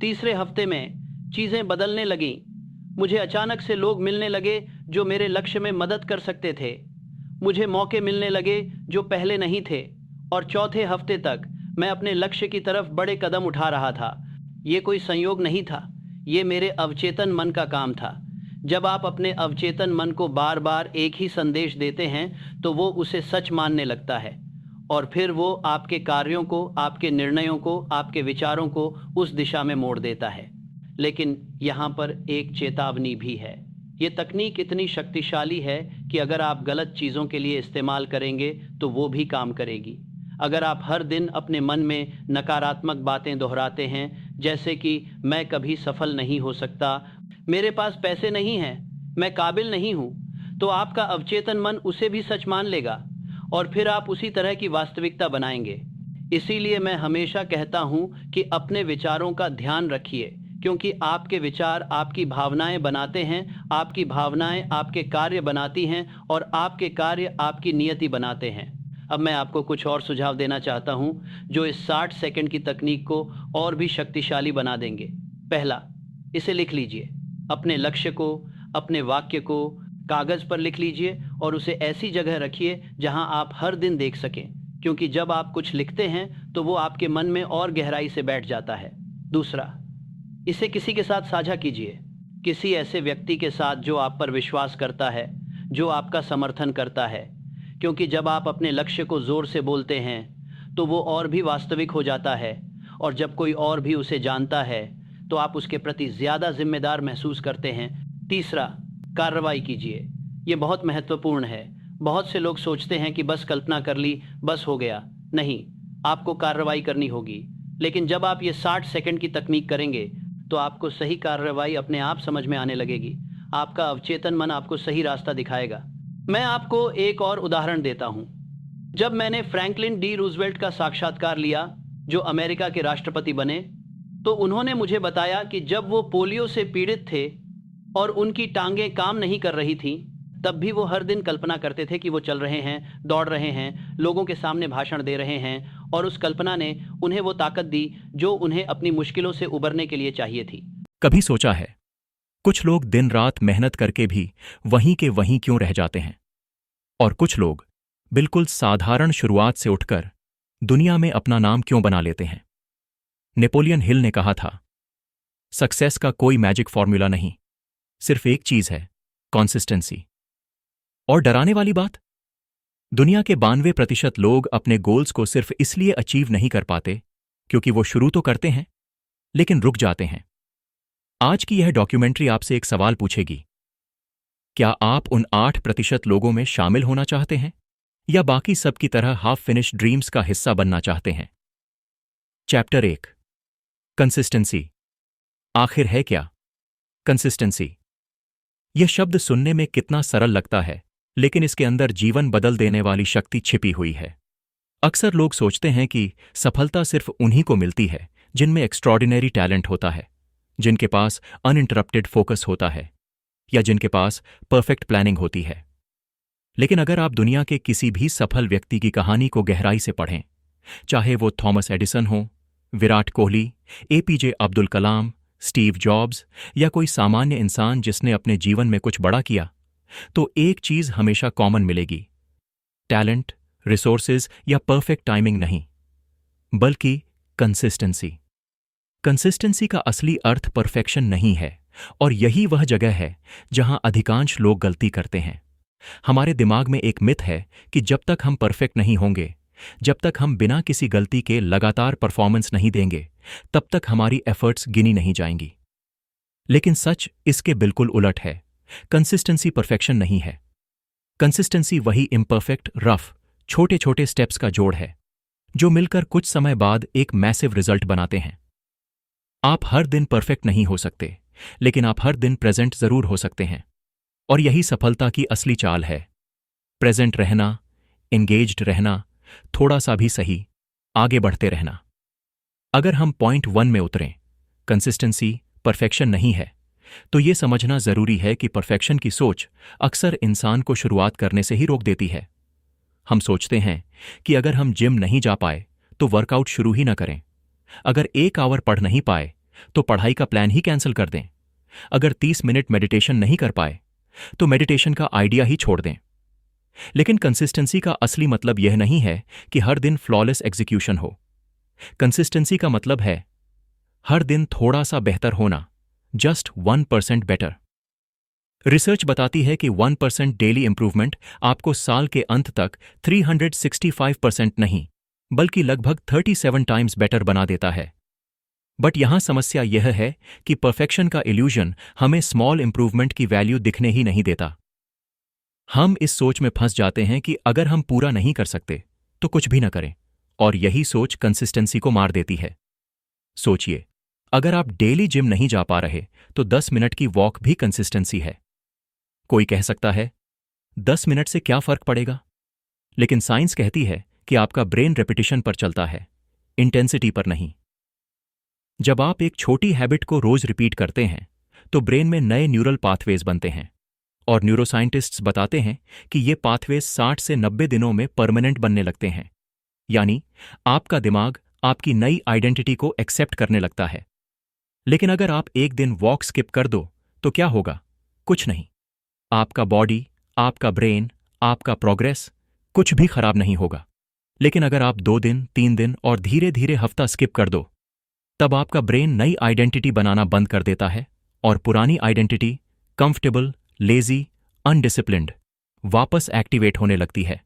तीसरे हफ्ते में चीज़ें बदलने लगीं। मुझे अचानक से लोग मिलने लगे जो मेरे लक्ष्य में मदद कर सकते थे। मुझे मौके मिलने लगे जो पहले नहीं थे। और चौथे हफ्ते तक मैं अपने लक्ष्य की तरफ बड़े कदम उठा रहा था। ये कोई संयोग नहीं था, ये मेरे अवचेतन मन का काम था। जब आप अपने अवचेतन मन को बार बार एक ही संदेश देते हैं तो वो उसे सच मानने लगता है, और फिर वो आपके कार्यों को, आपके निर्णयों को, आपके विचारों को उस दिशा में मोड़ देता है। लेकिन यहाँ पर एक चेतावनी भी है। ये तकनीक इतनी शक्तिशाली है कि अगर आप गलत चीज़ों के लिए इस्तेमाल करेंगे तो वो भी काम करेगी। अगर आप हर दिन अपने मन में नकारात्मक बातें दोहराते हैं, जैसे कि मैं कभी सफल नहीं हो सकता, मेरे पास पैसे नहीं हैं, मैं काबिल नहीं हूँ, तो आपका अवचेतन मन उसे भी सच मान लेगा और फिर आप उसी तरह की वास्तविकता बनाएंगे। इसीलिए मैं हमेशा कहता हूँ कि अपने विचारों का ध्यान रखिए, क्योंकि आपके विचार आपकी भावनाएं बनाते हैं, आपकी भावनाएं आपके कार्य बनाती हैं और आपके कार्य आपकी नियति बनाते हैं। अब मैं आपको कुछ और सुझाव देना चाहता हूं जो इस 60 सेकंड की तकनीक को और भी शक्तिशाली बना देंगे। पहला, इसे लिख लीजिए। अपने लक्ष्य को, अपने वाक्य को कागज़ पर लिख लीजिए और उसे ऐसी जगह रखिए जहां आप हर दिन देख सकें, क्योंकि जब आप कुछ लिखते हैं तो वो आपके मन में और गहराई से बैठ जाता है। दूसरा, इसे किसी के साथ साझा कीजिए, किसी ऐसे व्यक्ति के साथ जो आप पर विश्वास करता है, जो आपका समर्थन करता है, क्योंकि जब आप अपने लक्ष्य को ज़ोर से बोलते हैं तो वो और भी वास्तविक हो जाता है, और जब कोई और भी उसे जानता है तो आप उसके प्रति ज़्यादा जिम्मेदार महसूस करते हैं। तीसरा, कार्रवाई कीजिए। ये बहुत महत्वपूर्ण है। बहुत से लोग सोचते हैं कि बस कल्पना कर ली, बस हो गया। नहीं, आपको कार्रवाई करनी होगी। लेकिन जब आप ये 60 सेकंड की तकनीक करेंगे तो आपको सही कार्रवाई अपने आप समझ में आने लगेगी। आपका अवचेतन मन आपको सही रास्ता दिखाएगा। मैं आपको एक और उदाहरण देता हूं। जब मैंने फ्रैंकलिन डी रूजवेल्ट का साक्षात्कार लिया, जो अमेरिका के राष्ट्रपति बने, तो उन्होंने मुझे बताया कि जब वो पोलियो से पीड़ित थे और उनकी टांगें काम नहीं कर रही थीं, तब भी वो हर दिन कल्पना करते थे कि वो चल रहे हैं, दौड़ रहे हैं, लोगों के सामने भाषण दे रहे हैं, और उस कल्पना ने उन्हें वो ताकत दी जो उन्हें अपनी मुश्किलों से उबरने के लिए चाहिए थी। कभी सोचा है, कुछ लोग दिन रात मेहनत करके भी वहीं के वहीं क्यों रह जाते हैं? और कुछ लोग बिल्कुल साधारण शुरुआत से उठकर दुनिया में अपना नाम क्यों बना लेते हैं? नेपोलियन हिल ने कहा था, सक्सेस का कोई मैजिक फॉर्मूला नहीं, सिर्फ एक चीज है, कंसिस्टेंसी। और डराने वाली बात, दुनिया के 92% लोग अपने गोल्स को सिर्फ इसलिए अचीव नहीं कर पाते क्योंकि वो शुरू तो करते हैं लेकिन रुक जाते हैं। आज की यह डॉक्यूमेंट्री आपसे एक सवाल पूछेगी, क्या आप उन 8% लोगों में शामिल होना चाहते हैं या बाकी सब की तरह हाफ फिनिश ड्रीम्स का हिस्सा बनना चाहते हैं? Chapter 1, consistency. आखिर है क्या कंसिस्टेंसी? यह शब्द सुनने में कितना सरल लगता है, लेकिन इसके अंदर जीवन बदल देने वाली शक्ति छिपी हुई है। अक्सर लोग सोचते हैं कि सफलता सिर्फ उन्हीं को मिलती है जिनमें एक्स्ट्रॉर्डिनरी टैलेंट होता है, जिनके पास अनइंटरप्टेड फोकस होता है, या जिनके पास परफेक्ट प्लानिंग होती है। लेकिन अगर आप दुनिया के किसी भी सफल व्यक्ति की कहानी को गहराई से पढ़ें, चाहे वो थॉमस एडिसन हो, Virat Kohli, APJ Abdul Kalam, Steve jobs या कोई सामान्य इंसान जिसने अपने जीवन में कुछ बड़ा किया, तो एक चीज हमेशा कॉमन मिलेगी, टैलेंट, रिसोर्सेज या परफेक्ट टाइमिंग नहीं, बल्कि कंसिस्टेंसी। कंसिस्टेंसी का असली अर्थ परफेक्शन नहीं है, और यही वह जगह है जहां अधिकांश लोग गलती करते हैं। हमारे दिमाग में एक मिथ है कि जब तक हम परफेक्ट नहीं होंगे, जब तक हम बिना किसी गलती के लगातार परफॉर्मेंस नहीं देंगे, तब तक हमारी एफर्ट्स गिनी नहीं जाएंगी। लेकिन सच इसके बिल्कुल उलट है। कंसिस्टेंसी परफेक्शन नहीं है। कंसिस्टेंसी वही इम्परफेक्ट, रफ, छोटे छोटे स्टेप्स का जोड़ है जो मिलकर कुछ समय बाद एक मैसिव रिजल्ट बनाते हैं। आप हर दिन परफेक्ट नहीं हो सकते, लेकिन आप हर दिन प्रेजेंट जरूर हो सकते हैं। और यही सफलता की असली चाल है, प्रेजेंट रहना, एंगेज्ड रहना, थोड़ा सा भी सही, आगे बढ़ते रहना। अगर हम पॉइंट 1 में उतरें, कंसिस्टेंसी परफेक्शन नहीं है, तो ये समझना जरूरी है कि परफेक्शन की सोच अक्सर इंसान को शुरुआत करने से ही रोक देती है। हम सोचते हैं कि अगर हम जिम नहीं जा पाए तो वर्कआउट शुरू ही न करें, अगर 1 आवर पढ़ नहीं पाए तो पढ़ाई का प्लान ही कैंसिल कर दें, अगर 30 मिनट मेडिटेशन नहीं कर पाए तो मेडिटेशन का आइडिया ही छोड़ दें। लेकिन कंसिस्टेंसी का असली मतलब यह नहीं है कि हर दिन फ्लॉलेस एग्जीक्यूशन हो। कंसिस्टेंसी का मतलब है हर दिन थोड़ा सा बेहतर होना, जस्ट 1% बेटर। रिसर्च बताती है कि 1% डेली इंप्रूवमेंट आपको साल के अंत तक 365% नहीं, बल्कि लगभग 37 टाइम्स बेटर बना देता है। बट यहां समस्या यह है कि परफेक्शन का इल्यूजन हमें स्मॉल इंप्रूवमेंट की वैल्यू दिखने ही नहीं देता। हम इस सोच में फंस जाते हैं कि अगर हम पूरा नहीं कर सकते तो कुछ भी न करें, और यही सोच कंसिस्टेंसी को मार देती है। सोचिए, अगर आप डेली जिम नहीं जा पा रहे तो 10 मिनट की वॉक भी कंसिस्टेंसी है। कोई कह सकता है 10 मिनट से क्या फर्क पड़ेगा, लेकिन साइंस कहती है कि आपका ब्रेन रेपिटेशन पर चलता है, इंटेंसिटी पर नहीं। जब आप एक छोटी हैबिट को रोज रिपीट करते हैं तो ब्रेन में नए न्यूरल पाथवेज बनते हैं, और न्यूरोसाइंटिस्ट्स बताते हैं कि ये पाथवेज 60 से 90 दिनों में परमानेंट बनने लगते हैं। यानी आपका दिमाग आपकी नई आइडेंटिटी को एक्सेप्ट करने लगता है। लेकिन अगर आप एक दिन वॉक स्किप कर दो तो क्या होगा? कुछ नहीं। आपका बॉडी, आपका ब्रेन, आपका प्रोग्रेस कुछ भी खराब नहीं होगा। लेकिन अगर आप 2 दिन, 3 दिन और धीरे धीरे हफ्ता स्किप कर दो, तब आपका ब्रेन नई आइडेंटिटी बनाना बंद कर देता है, और पुरानी आइडेंटिटी, कंफर्टेबल, लेजी, अनडिसिप्लिन्ड, वापस एक्टिवेट होने लगती है।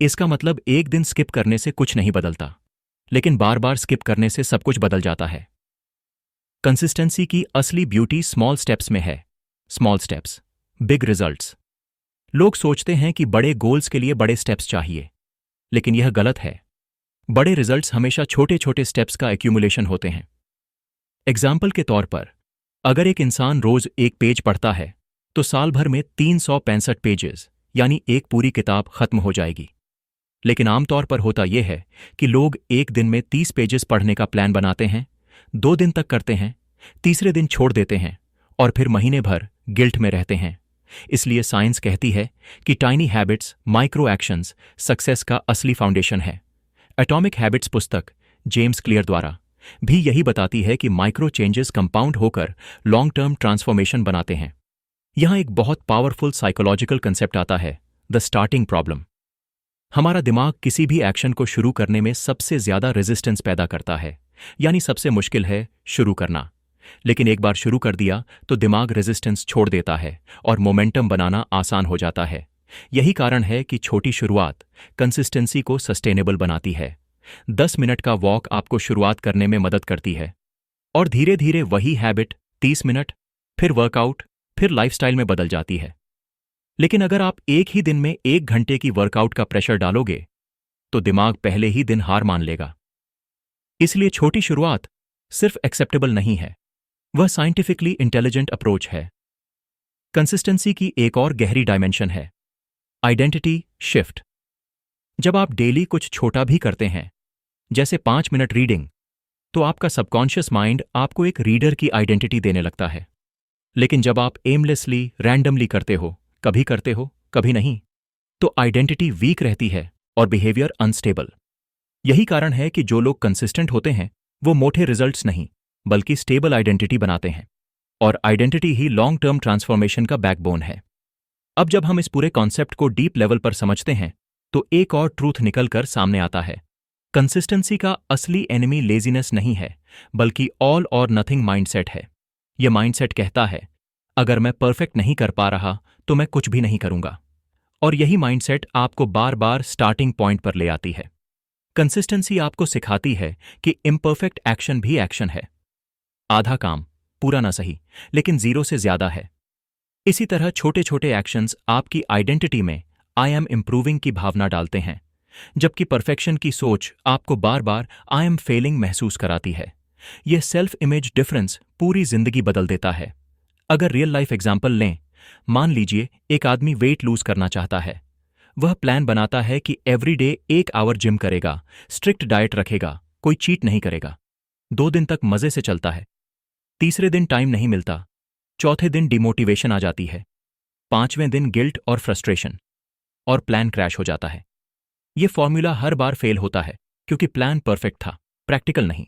इसका मतलब एक दिन स्किप करने से कुछ नहीं बदलता, लेकिन बार बार स्किप करने से सब कुछ बदल जाता है। कंसिस्टेंसी की असली ब्यूटी स्मॉल स्टेप्स में है। Small steps, big results. लोग सोचते हैं कि बड़े गोल्स के लिए बड़े स्टेप्स चाहिए, लेकिन यह गलत है। बड़े रिजल्ट्स हमेशा छोटे छोटे स्टेप्स का एक्यूमुलेशन होते हैं। एग्जाम्पल के तौर पर, अगर एक इंसान रोज एक पेज पढ़ता है तो साल भर में 365 पेजेस यानी एक पूरी किताब खत्म हो जाएगी। लेकिन आमतौर पर होता यह है कि लोग एक दिन में 30 पेजेस पढ़ने का प्लान बनाते हैं, 2 दिन तक करते हैं, तीसरे दिन छोड़ देते हैं, और फिर महीने भर गिल्ट में रहते हैं। इसलिए साइंस कहती है कि tiny habits, micro actions success का असली फाउंडेशन है। एटॉमिक हैबिट्स पुस्तक जेम्स क्लियर द्वारा भी यही बताती है कि माइक्रो चेंजेस कंपाउंड होकर लॉन्ग टर्म ट्रांसफॉर्मेशन बनाते हैं। यहां एक बहुत पावरफुल साइकोलॉजिकल कंसेप्ट आता है, द स्टार्टिंग प्रॉब्लम। हमारा दिमाग किसी भी एक्शन को शुरू करने में सबसे ज्यादा रेजिस्टेंस पैदा करता है, यानी सबसे मुश्किल है शुरू करना। लेकिन एक बार शुरू कर दिया तो दिमाग रेजिस्टेंस छोड़ देता है और मोमेंटम बनाना आसान हो जाता है। यही कारण है कि छोटी शुरुआत कंसिस्टेंसी को सस्टेनेबल बनाती है। 10 मिनट का वॉक आपको शुरुआत करने में मदद करती है, और धीरे धीरे वही हैबिट 30 मिनट, फिर वर्कआउट, फिर लाइफस्टाइल में बदल जाती है। लेकिन अगर आप एक ही दिन में 1 घंटे की वर्कआउट का प्रेशर डालोगे तो दिमाग पहले ही दिन हार मान लेगा। इसलिए छोटी शुरुआत सिर्फ एक्सेप्टेबल नहीं है, वह साइंटिफिकली इंटेलिजेंट अप्रोच है। कंसिस्टेंसी की एक और गहरी डायमेंशन है, आइडेंटिटी शिफ्ट। जब आप डेली कुछ छोटा भी करते हैं, जैसे 5 मिनट रीडिंग, तो आपका सबकॉन्शियस माइंड आपको एक रीडर की आइडेंटिटी देने लगता है। लेकिन जब आप एमलेसली, रैंडमली करते हो, कभी नहीं, तो आइडेंटिटी वीक रहती है और बिहेवियर अनस्टेबल। यही कारण है कि जो लोग कंसिस्टेंट होते हैं वो मोटे रिजल्ट्स नहीं, बल्कि स्टेबल आइडेंटिटी बनाते हैं, और आइडेंटिटी ही लॉन्ग टर्म ट्रांसफॉर्मेशन का बैकबोन है। अब जब हम इस पूरे कॉन्सेप्ट को डीप लेवल पर समझते हैं तो एक और ट्रूथ निकल कर सामने आता है। कंसिस्टेंसी का असली एनिमी लेजीनेस नहीं है, बल्कि ऑल और नथिंग माइंडसेट है। यह माइंडसेट कहता है, अगर मैं परफेक्ट नहीं कर पा रहा तो मैं कुछ भी नहीं करूंगा, और यही माइंडसेट आपको बार बार स्टार्टिंग पॉइंट पर ले आती है। कंसिस्टेंसी आपको सिखाती है कि इम्परफेक्ट एक्शन भी एक्शन है। आधा काम, पूरा ना सही, लेकिन 0 से ज्यादा है। इसी तरह छोटे छोटे एक्शंस आपकी आइडेंटिटी में आई एम इंप्रूविंग की भावना डालते हैं, जबकि परफेक्शन की सोच आपको बार बार आई एम फेलिंग महसूस कराती है। यह सेल्फ इमेज डिफरेंस पूरी जिंदगी बदल देता है। अगर रियल लाइफ एग्जाम्पल लें, मान लीजिए एक आदमी वेट लूज करना चाहता है। वह प्लान बनाता है कि एवरीडे 1 आवर जिम करेगा, स्ट्रिक्ट डाइट रखेगा, कोई चीट नहीं करेगा। 2 दिन तक मजे से चलता है। तीसरे दिन टाइम नहीं मिलता। चौथे दिन डिमोटिवेशन आ जाती है। 5वें दिन गिल्ट और फ्रस्ट्रेशन, और प्लान क्रैश हो जाता है। ये फॉर्मूला हर बार फेल होता है क्योंकि प्लान परफेक्ट था, प्रैक्टिकल नहीं।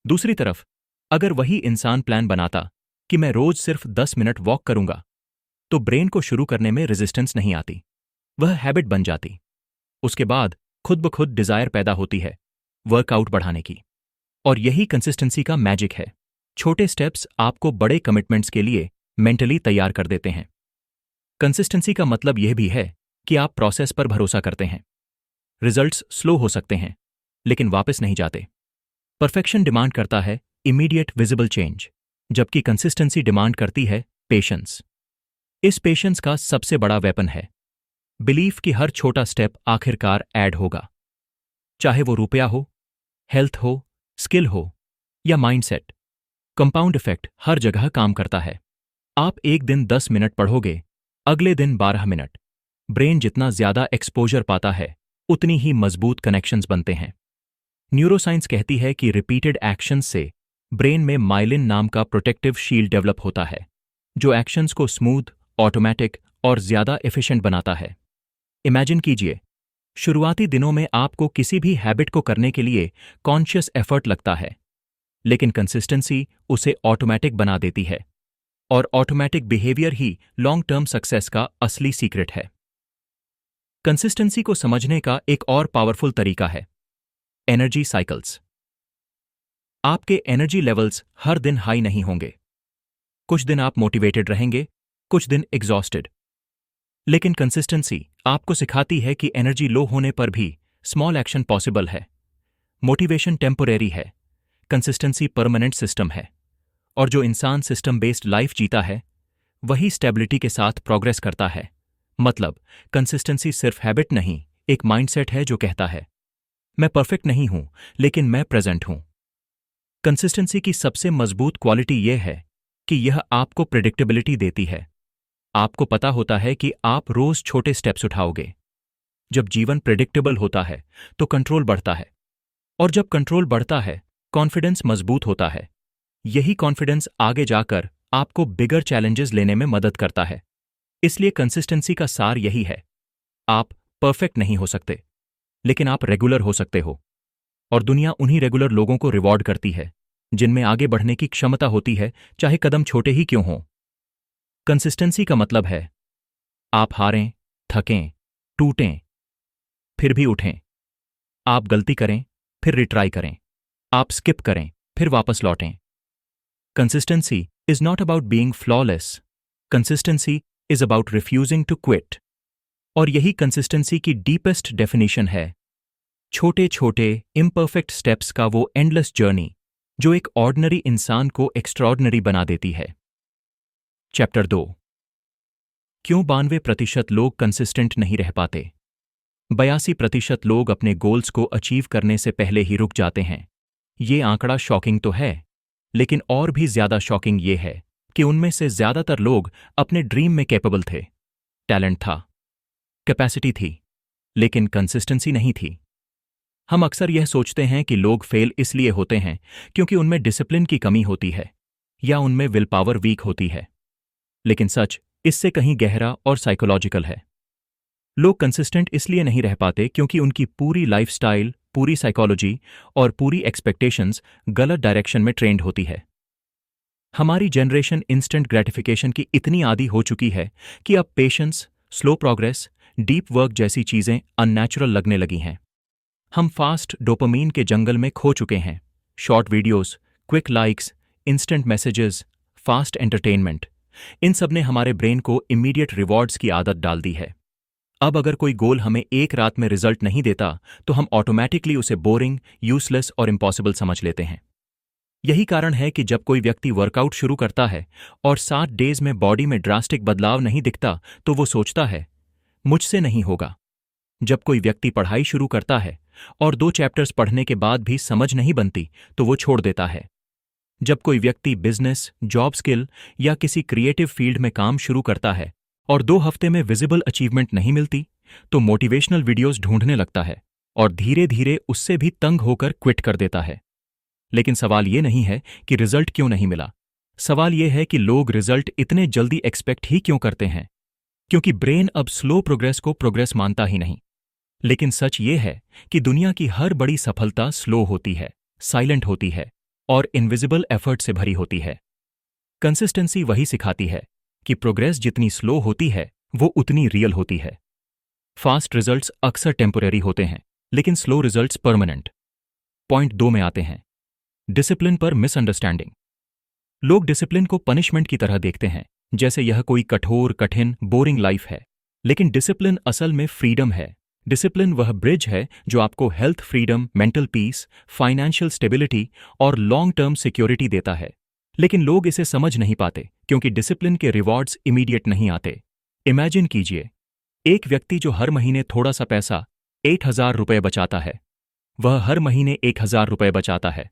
दूसरी तरफ, अगर वही इंसान प्लान बनाता कि मैं रोज सिर्फ 10 मिनट वॉक करूंगा, तो ब्रेन को शुरू करने में रेजिस्टेंस नहीं आती, वह हैबिट बन जाती। उसके बाद खुद ब खुद डिजायर पैदा होती है वर्कआउट बढ़ाने की। और यही कंसिस्टेंसी का मैजिक है। छोटे स्टेप्स आपको बड़े कमिटमेंट्स के लिए मेंटली तैयार कर देते हैं। कंसिस्टेंसी का मतलब यह भी है कि आप प्रोसेस पर भरोसा करते हैं। रिजल्ट्स स्लो हो सकते हैं, लेकिन वापस नहीं जाते। परफेक्शन डिमांड करता है इमीडिएट विजिबल चेंज, जबकि कंसिस्टेंसी डिमांड करती है पेशेंस। इस पेशेंस का सबसे बड़ा वेपन है बिलीफ कि हर छोटा स्टेप आखिरकार ऐड होगा। चाहे वो रुपया हो, हेल्थ हो, स्किल हो या माइंडसेट, कंपाउंड इफेक्ट हर जगह काम करता है। आप एक दिन 10 मिनट पढ़ोगे, अगले दिन 12 मिनट। ब्रेन जितना ज्यादा एक्सपोजर पाता है, उतनी ही मजबूत कनेक्शंस बनते हैं। न्यूरोसाइंस कहती है कि रिपीटेड एक्शंस से ब्रेन में माइलिन नाम का प्रोटेक्टिव शील्ड डेवलप होता है, जो एक्शंस को स्मूथ, ऑटोमेटिक और ज्यादा एफिशिएंट बनाता है। इमेजिन कीजिए, शुरुआती दिनों में आपको किसी भी हैबिट को करने के लिए कॉन्शियस एफर्ट लगता है, लेकिन कंसिस्टेंसी उसे ऑटोमेटिक बना देती है। और ऑटोमेटिक बिहेवियर ही लॉन्ग टर्म सक्सेस का असली सीक्रेट है। कंसिस्टेंसी को समझने का एक और पावरफुल तरीका है एनर्जी साइकिल्स। आपके एनर्जी लेवल्स हर दिन हाई नहीं होंगे। कुछ दिन आप मोटिवेटेड रहेंगे, कुछ दिन एग्जॉस्टेड। लेकिन कंसिस्टेंसी आपको सिखाती है कि एनर्जी लो होने पर भी स्मॉल एक्शन पॉसिबल है। मोटिवेशन टेम्पोरेरी है, कंसिस्टेंसी परमानेंट सिस्टम है। और जो इंसान सिस्टम बेस्ड लाइफ जीता है, वही स्टेबिलिटी के साथ प्रोग्रेस करता है। मतलब, कंसिस्टेंसी सिर्फ हैबिट नहीं, एक माइंडसेट है जो कहता है मैं परफेक्ट नहीं हूं, लेकिन मैं प्रेजेंट हूं। कंसिस्टेंसी की सबसे मजबूत क्वालिटी यह है कि यह आपको प्रेडिक्टेबिलिटी देती है। आपको पता होता है कि आप रोज छोटे स्टेप्स उठाओगे। जब जीवन प्रेडिक्टेबल होता है तो कंट्रोल बढ़ता है, और जब कंट्रोल बढ़ता है कॉन्फिडेंस मजबूत होता है। यही कॉन्फिडेंस आगे जाकर आपको बिगर चैलेंजेस लेने में मदद करता है। इसलिए कंसिस्टेंसी का सार यही है, आप परफेक्ट नहीं हो सकते, लेकिन आप रेगुलर हो सकते हो। और दुनिया उन्हीं रेगुलर लोगों को रिवॉर्ड करती है जिनमें आगे बढ़ने की क्षमता होती है, चाहे कदम छोटे ही क्यों हों। कंसिस्टेंसी का मतलब है आप हारें, थकें, टूटें, फिर भी उठें। आप गलती करें, फिर रिट्राई करें। आप स्किप करें, फिर वापस लौटें। Consistency is not about being flawless, consistency is about refusing to quit. और यही कंसिस्टेंसी की डीपेस्ट डेफिनेशन है, छोटे छोटे इम्परफेक्ट स्टेप्स का वो एंडलेस जर्नी जो एक ऑर्डिनरी इंसान को एक्स्ट्रॉर्डिनरी बना देती है। चैप्टर 2, क्यों 92% लोग कंसिस्टेंट नहीं रह पाते। 82% लोग अपने गोल्स को अचीव करने से पहले ही रुक जाते हैं। ये आंकड़ा शॉकिंग तो है, लेकिन और भी ज्यादा शॉकिंग ये है कि उनमें से ज्यादातर लोग अपने ड्रीम में कैपेबल थे। टैलेंट था, कैपेसिटी थी, लेकिन कंसिस्टेंसी नहीं थी। हम अक्सर यह सोचते हैं कि लोग फेल इसलिए होते हैं क्योंकि उनमें डिसिप्लिन की कमी होती है या उनमें विल पावर वीक होती है। लेकिन सच इससे कहीं गहरा और साइकोलॉजिकल है। लोग कंसिस्टेंट इसलिए नहीं रह पाते क्योंकि उनकी पूरी लाइफस्टाइल, पूरी साइकोलॉजी और पूरी एक्सपेक्टेशंस गलत डायरेक्शन में ट्रेंड होती है। हमारी जनरेशन इंस्टेंट ग्रेटिफिकेशन की इतनी आदी हो चुकी है कि अब patience, slow progress, deep work जैसी चीजें अननेचुरल लगने लगी हैं। हम फास्ट डोपामीन के जंगल में खो चुके हैं। Short videos, quick likes, instant messages, fast entertainment, इन सब ने हमारे ब्रेन को इमीडिएट रिवॉर्ड्स की आदत डाल दी है। अब अगर कोई गोल हमें एक रात में रिजल्ट नहीं देता तो हम ऑटोमेटिकली उसे बोरिंग, यूजलेस और इम्पॉसिबल समझ लेते हैं। यही कारण है कि जब कोई व्यक्ति वर्कआउट शुरू करता है और 7 डेज में बॉडी में ड्रास्टिक बदलाव नहीं दिखता तो वो सोचता है मुझसे नहीं होगा। जब कोई व्यक्ति पढ़ाई शुरू करता है और 2 चैप्टर्स पढ़ने के बाद भी समझ नहीं बनती तो वो छोड़ देता है। जब कोई व्यक्ति बिजनेस, जॉब स्किल या किसी क्रिएटिव फील्ड में काम शुरू करता है और 2 हफ्ते में विजिबल अचीवमेंट नहीं मिलती तो मोटिवेशनल वीडियोस ढूंढने लगता है और धीरे धीरे उससे भी तंग होकर क्विट कर देता है। लेकिन सवाल ये नहीं है कि रिजल्ट क्यों नहीं मिला। सवाल यह है कि लोग रिजल्ट इतने जल्दी एक्सपेक्ट ही क्यों करते हैं। क्योंकि ब्रेन अब स्लो प्रोग्रेस को प्रोग्रेस मानता ही नहीं। लेकिन सच ये है कि दुनिया की हर बड़ी सफलता स्लो होती है, साइलेंट होती है और इनविजिबल एफर्ट से भरी होती है। कंसिस्टेंसी वही सिखाती है कि प्रोग्रेस जितनी स्लो होती है वो उतनी रियल होती है। फास्ट रिजल्ट्स अक्सर टेम्पोरेरी होते हैं, लेकिन स्लो रिजल्ट्स परमानेंट। पॉइंट 2 में आते हैं, डिसिप्लिन पर मिसअंडरस्टैंडिंग। लोग डिसिप्लिन को पनिशमेंट की तरह देखते हैं, जैसे यह कोई कठोर, कठिन, बोरिंग लाइफ है। लेकिन डिसिप्लिन असल में फ्रीडम है। डिसिप्लिन वह ब्रिज है जो आपको health freedom, mental peace, financial stability और लॉन्ग टर्म सिक्योरिटी देता है। लेकिन लोग इसे समझ नहीं पाते क्योंकि डिसिप्लिन के रिवॉर्ड्स इमीडिएट नहीं आते। इमेजिन कीजिए, एक व्यक्ति जो हर महीने थोड़ा सा पैसा 8,000 रुपये बचाता है, वह हर महीने 1,000 रुपये बचाता है।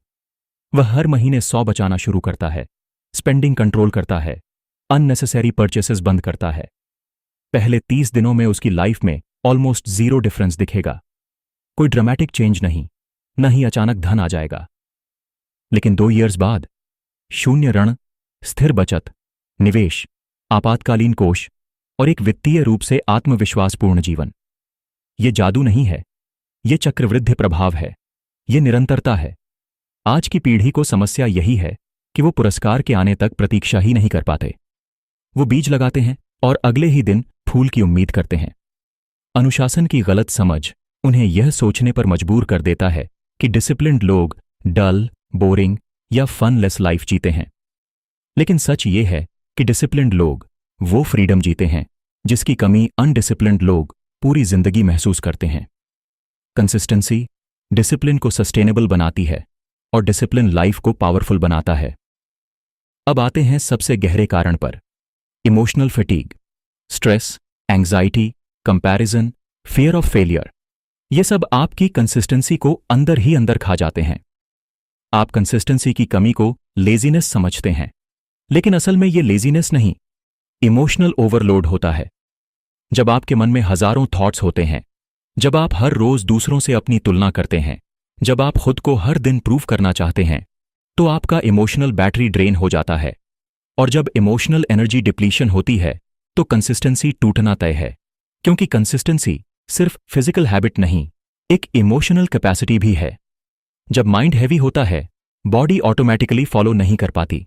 वह हर महीने 100 बचाना शुरू करता है, स्पेंडिंग कंट्रोल करता है, अननेसेसरी परचेसेस बंद करता है। पहले 30 दिनों में उसकी लाइफ में ऑलमोस्ट जीरो डिफरेंस दिखेगा। कोई ड्रामेटिक चेंज नहीं, न ही अचानक धन आ जाएगा। लेकिन 2 ईयर्स बाद शून्य ऋण, स्थिर बचत, निवेश, आपातकालीन कोष और एक वित्तीय रूप से आत्मविश्वासपूर्ण जीवन। ये जादू नहीं है, ये चक्रवृद्धि प्रभाव है, ये निरंतरता है। आज की पीढ़ी को समस्या यही है कि वो पुरस्कार के आने तक प्रतीक्षा ही नहीं कर पाते। वो बीज लगाते हैं और अगले ही दिन फूल की उम्मीद करते हैं। अनुशासन की गलत समझ उन्हें यह सोचने पर मजबूर कर देता है कि डिसिप्लिन्ड लोग डल, बोरिंग या फनलेस लाइफ जीते हैं। लेकिन सच ये है कि डिसिप्लिन्ड लोग वो फ्रीडम जीते हैं जिसकी कमी अनडिसिप्लिन्ड लोग पूरी जिंदगी महसूस करते हैं। कंसिस्टेंसी डिसिप्लिन को सस्टेनेबल बनाती है और डिसिप्लिन लाइफ को पावरफुल बनाता है। अब आते हैं सबसे गहरे कारण पर, emotional fatigue, stress, anxiety, comparison, fear of failure. ये सब आपकी कंसिस्टेंसी को अंदर ही अंदर खा जाते हैं। आप कंसिस्टेंसी की कमी को लेजीनेस समझते हैं, लेकिन असल में ये लेजीनेस नहीं, इमोशनल ओवरलोड होता है। जब आपके मन में हजारों थॉट्स होते हैं, जब आप हर रोज दूसरों से अपनी तुलना करते हैं, जब आप खुद को हर दिन प्रूव करना चाहते हैं, तो आपका इमोशनल बैटरी ड्रेन हो जाता है। और जब इमोशनल एनर्जी डिप्लीशन होती है तो कंसिस्टेंसी टूटना तय है। क्योंकि कंसिस्टेंसी सिर्फ फिजिकल हैबिट नहीं, एक इमोशनल कैपेसिटी भी है। जब माइंड हैवी होता है, बॉडी ऑटोमेटिकली फॉलो नहीं कर पाती।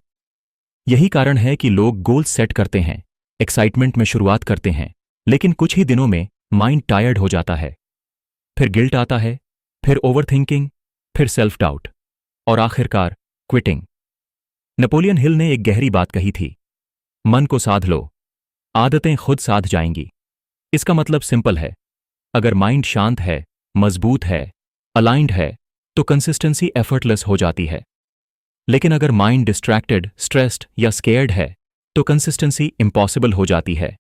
यही कारण है कि लोग गोल सेट करते हैं, एक्साइटमेंट में शुरुआत करते हैं, लेकिन कुछ ही दिनों में माइंड टायर्ड हो जाता है। फिर गिल्ट आता है, फिर ओवरथिंकिंग, फिर सेल्फ डाउट और आखिरकार क्विटिंग। नेपोलियन हिल ने एक गहरी बात कही थी, मन को साध लो, आदतें खुद साध जाएंगी। इसका मतलब सिंपल है, अगर माइंड शांत है, मजबूत है, अलाइंड है, तो कंसिस्टेंसी एफर्टलेस हो जाती है। लेकिन अगर माइंड डिस्ट्रैक्टेड, स्ट्रेस्ड या स्केयर्ड है, तो कंसिस्टेंसी इम्पॉसिबल हो जाती है,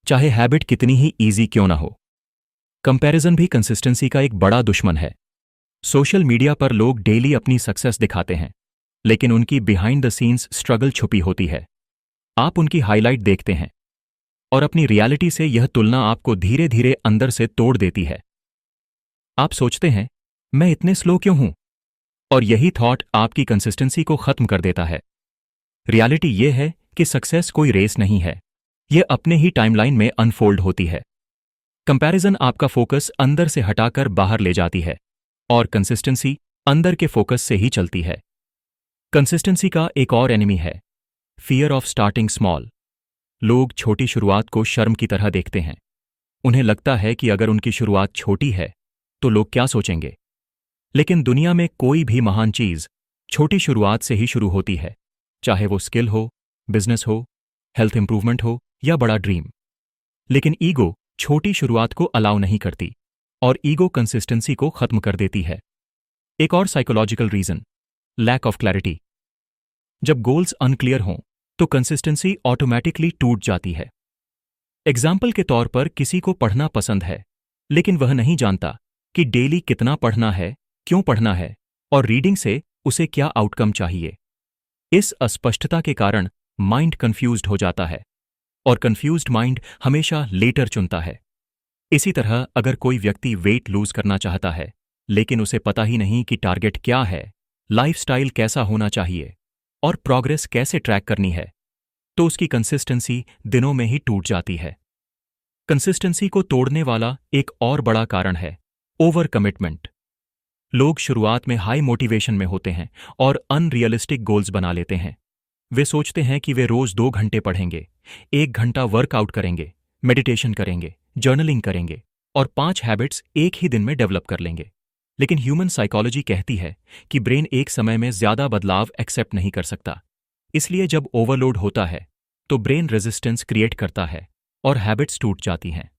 चाहे हैबिट कितनी ही ईजी क्यों ना हो। कंपैरिजन भी कंसिस्टेंसी का एक बड़ा दुश्मन है। सोशल मीडिया पर लोग डेली अपनी सक्सेस दिखाते हैं, लेकिन उनकी बिहाइंड द सीन्स स्ट्रगल छुपी होती है। आप उनकी हाइलाइट देखते हैं और अपनी रियलिटी से यह तुलना आपको धीरे धीरे अंदर से तोड़ देती है। आप सोचते हैं, मैं इतने स्लो क्यों हूं? और यही थॉट आपकी कंसिस्टेंसी को खत्म कर देता है। रियलिटी यह है कि सक्सेस कोई रेस नहीं है, यह अपने ही टाइमलाइन में अनफोल्ड होती है। कंपैरिजन आपका फोकस अंदर से हटाकर बाहर ले जाती है और कंसिस्टेंसी अंदर के फोकस से ही चलती है। कंसिस्टेंसी का एक और एनिमी है, फियर ऑफ स्टार्टिंग स्मॉल। लोग छोटी शुरुआत को शर्म की तरह देखते हैं। उन्हें लगता है कि अगर उनकी शुरुआत छोटी है तो लोग क्या सोचेंगे। लेकिन दुनिया में कोई भी महान चीज छोटी शुरुआत से ही शुरू होती है, चाहे वो स्किल हो, बिजनेस हो, हेल्थ इंप्रूवमेंट हो या बड़ा ड्रीम। लेकिन ईगो छोटी शुरुआत को अलाउ नहीं करती और ईगो कंसिस्टेंसी को खत्म कर देती है। एक और psychological reason, lack of clarity. जब गोल्स अनक्लियर हों तो कंसिस्टेंसी ऑटोमेटिकली टूट जाती है। एग्जाम्पल के तौर पर किसी को पढ़ना पसंद है, लेकिन वह नहीं जानता कि डेली कितना पढ़ना है, क्यों पढ़ना है और रीडिंग से उसे क्या आउटकम चाहिए। इस अस्पष्टता के कारण माइंड कंफ्यूज्ड हो जाता है और कंफ्यूज्ड माइंड हमेशा लेटर चुनता है। इसी तरह अगर कोई व्यक्ति वेट लूज करना चाहता है लेकिन उसे पता ही नहीं कि टारगेट क्या है, लाइफस्टाइल कैसा होना चाहिए और प्रोग्रेस कैसे ट्रैक करनी है, तो उसकी कंसिस्टेंसी दिनों में ही टूट जाती है। कंसिस्टेंसी को तोड़ने वाला एक और बड़ा कारण है ओवर कमिटमेंट। लोग शुरुआत में हाई मोटिवेशन में होते हैं और अनरियलिस्टिक गोल्स बना लेते हैं। वे सोचते हैं कि वे रोज 2 घंटे पढ़ेंगे, 1 घंटा वर्कआउट करेंगे, मेडिटेशन करेंगे, जर्नलिंग करेंगे और 5 हैबिट्स एक ही दिन में डेवलप कर लेंगे। लेकिन ह्यूमन साइकोलॉजी कहती है कि ब्रेन एक समय में ज्यादा बदलाव एक्सेप्ट नहीं कर सकता। इसलिए जब ओवरलोड होता है तो ब्रेन रेजिस्टेंस क्रिएट करता है और हैबिट्स टूट जाती हैं।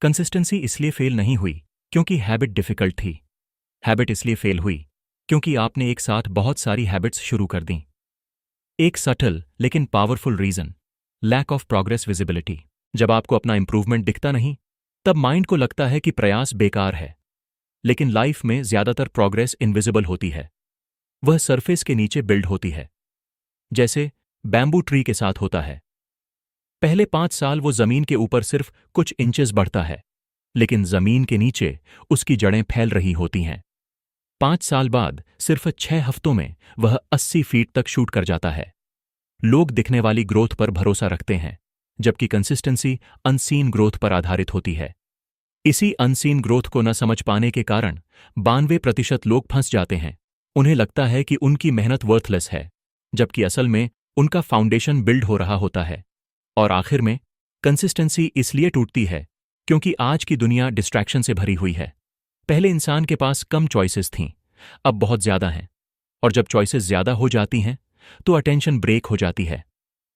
कंसिस्टेंसी इसलिए फेल नहीं हुई क्योंकि हैबिट डिफिकल्ट थी। हैबिट इसलिए फेल हुई क्योंकि आपने एक साथ बहुत सारी हैबिट्स शुरू कर दी। एक सटल लेकिन powerful reason, lack of progress visibility. जब आपको अपना इंप्रूवमेंट दिखता नहीं, तब माइंड को लगता है कि प्रयास बेकार है। लेकिन लाइफ में ज्यादातर प्रोग्रेस इनविजिबल होती है। वह सरफेस के नीचे बिल्ड होती है, जैसे बैम्बू ट्री के साथ होता है। पहले 5 साल वो जमीन के ऊपर सिर्फ कुछ इंचेस बढ़ता है, लेकिन जमीन के नीचे उसकी जड़ें फैल रही होती हैं। 5 साल बाद सिर्फ 6 हफ्तों में वह 80 फीट तक शूट कर जाता है। लोग दिखने वाली ग्रोथ पर भरोसा रखते हैं, जबकि कंसिस्टेंसी अनसीन ग्रोथ पर आधारित होती है। इसी अनसीन ग्रोथ को न समझ पाने के कारण 92% लोग फंस जाते हैं। उन्हें लगता है कि उनकी मेहनत वर्थलेस है, जबकि असल में उनका फाउंडेशन बिल्ड हो रहा होता है। और आखिर में कंसिस्टेंसी इसलिए टूटती है क्योंकि आज की दुनिया डिस्ट्रैक्शन से भरी हुई है। पहले इंसान के पास कम चॉइसेस थीं, अब बहुत ज्यादा हैं। और जब चॉइसेस ज्यादा हो जाती हैं तो अटेंशन ब्रेक हो जाती है।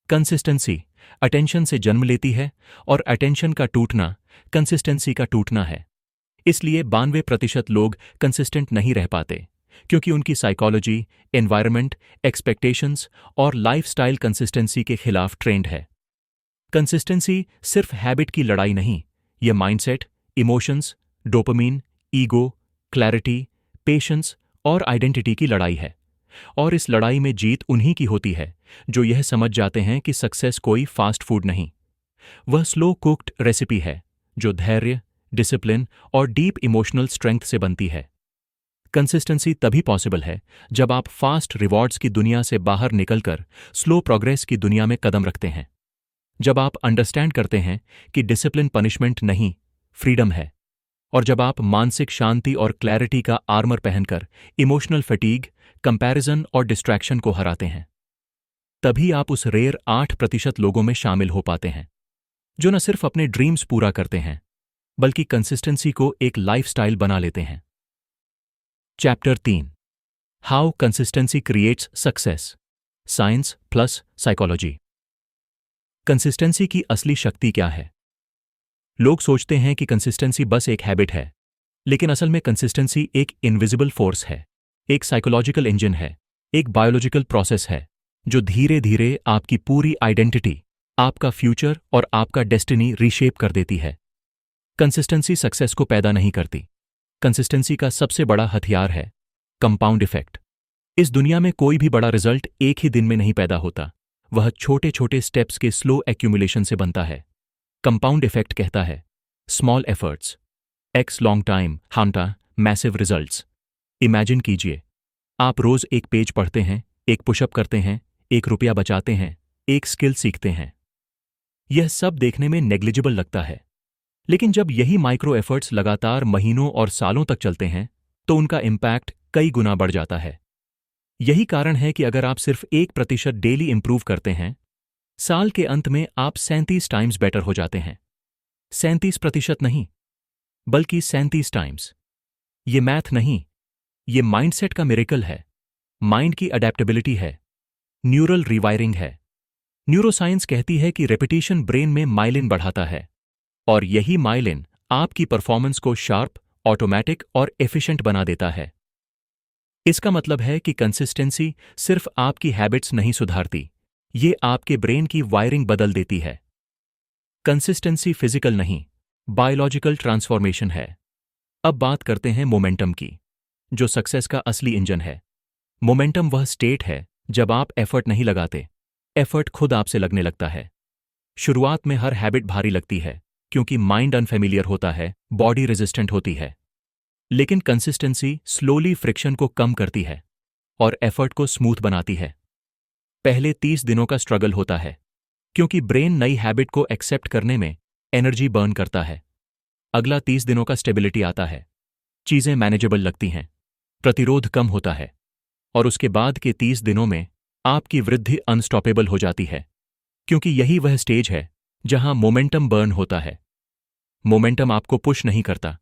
कंसिस्टेंसी अटेंशन से जन्म लेती है और अटेंशन का टूटना कंसिस्टेंसी का टूटना है। इसलिए 92% लोग कंसिस्टेंट नहीं रह पाते क्योंकि उनकी साइकोलॉजी, एनवायरनमेंट, एक्सपेक्टेशंस और लाइफस्टाइल कंसिस्टेंसी के खिलाफ ट्रेंड है। कंसिस्टेंसी सिर्फ हैबिट की लड़ाई नहीं, यह mindset, emotions, dopamine, ego, clarity, patience और आइडेंटिटी की लड़ाई है। और इस लड़ाई में जीत उन्हीं की होती है जो यह समझ जाते हैं कि सक्सेस कोई फास्ट फूड नहीं, वह स्लो कुक्ड रेसिपी है जो धैर्य, डिसिप्लिन और डीप इमोशनल स्ट्रेंथ से बनती है। कंसिस्टेंसी तभी पॉसिबल है जब आप फास्ट रिवॉर्ड्स की दुनिया से बाहर निकलकर स्लो प्रोग्रेस की दुनिया में कदम रखते हैं। जब आप अंडरस्टैंड करते हैं कि डिसिप्लिन पनिशमेंट नहीं, फ्रीडम है। और जब आप मानसिक शांति और क्लैरिटी का आर्मर पहनकर इमोशनल फटीग, कंपैरिजन और डिस्ट्रैक्शन को हराते हैं, तभी आप उस रेयर 8% लोगों में शामिल हो पाते हैं जो न सिर्फ अपने ड्रीम्स पूरा करते हैं बल्कि कंसिस्टेंसी को एक लाइफस्टाइल बना लेते हैं। Chapter 3, how consistency creates success, science plus psychology. Consistency की असली शक्ति क्या है? लोग सोचते हैं कि कंसिस्टेंसी बस एक हैबिट है, लेकिन असल में कंसिस्टेंसी एक इनविजिबल फोर्स है, एक साइकोलॉजिकल इंजन है, एक बायोलॉजिकल प्रोसेस है जो धीरे धीरे आपकी पूरी आइडेंटिटी, आपका फ्यूचर और आपका डेस्टिनी रीशेप कर देती है। कंसिस्टेंसी सक्सेस को पैदा नहीं करती। कंसिस्टेंसी का सबसे बड़ा हथियार है कंपाउंड इफेक्ट। इस दुनिया में कोई भी बड़ा रिजल्ट एक ही दिन में नहीं पैदा होता, वह छोटे छोटे स्टेप्स के स्लो एक्यूमुलेशन से बनता है। कंपाउंड इफेक्ट कहता है small efforts x long time हाउंटा मैसिव रिजल्ट्स। इमेजिन कीजिए, आप रोज एक पेज पढ़ते हैं, एक पुशअप करते हैं, 1 रुपया बचाते हैं, एक स्किल सीखते हैं। यह सब देखने में नेग्लिजिबल लगता है, लेकिन जब यही माइक्रो एफर्ट्स लगातार महीनों और सालों तक चलते हैं तो उनका इम्पैक्ट कई गुना बढ़ जाता है। यही कारण है कि अगर आप सिर्फ 1% डेली इंप्रूव करते हैं, साल के अंत में आप 37 टाइम्स बेटर हो जाते हैं। 37% नहीं, बल्कि 37 टाइम्स। ये मैथ नहीं, ये माइंडसेट का मिरेकल है, माइंड की अडेप्टेबिलिटी है, न्यूरल रिवायरिंग है। न्यूरोसाइंस कहती है कि रेपिटेशन ब्रेन में माइलिन बढ़ाता है और यही माइलिन आपकी परफॉर्मेंस को शार्प, ऑटोमैटिक और एफिशिएंट बना देता है। इसका मतलब है कि कंसिस्टेंसी सिर्फ आपकी हैबिट्स नहीं सुधारती, ये आपके ब्रेन की वायरिंग बदल देती है। कंसिस्टेंसी फिजिकल नहीं, बायोलॉजिकल ट्रांसफॉर्मेशन है। अब बात करते हैं मोमेंटम की, जो सक्सेस का असली इंजन है। मोमेंटम वह स्टेट है जब आप एफर्ट नहीं लगाते, एफर्ट खुद आपसे लगने लगता है। शुरुआत में हर हैबिट भारी लगती है, क्योंकि माइंड अनफेमिलियर होता है, बॉडी रेजिस्टेंट होती है। लेकिन कंसिस्टेंसी स्लोली फ्रिक्शन को कम करती है और एफर्ट को स्मूथ बनाती है। पहले 30 दिनों का स्ट्रगल होता है, क्योंकि ब्रेन नई हैबिट को एक्सेप्ट करने में एनर्जी बर्न करता है। अगला 30 दिनों का स्टेबिलिटी आता है, चीजें मैनेजेबल लगती हैं, प्रतिरोध कम होता है, और उसके बाद के 30 दिनों में आपकी वृद्धि अनस्टॉपेबल हो जाती है, क्योंकि यही वह स्टेज है जहां मोमेंटम बर्न होता है। मोमेंटम आपको पुश नहीं करता,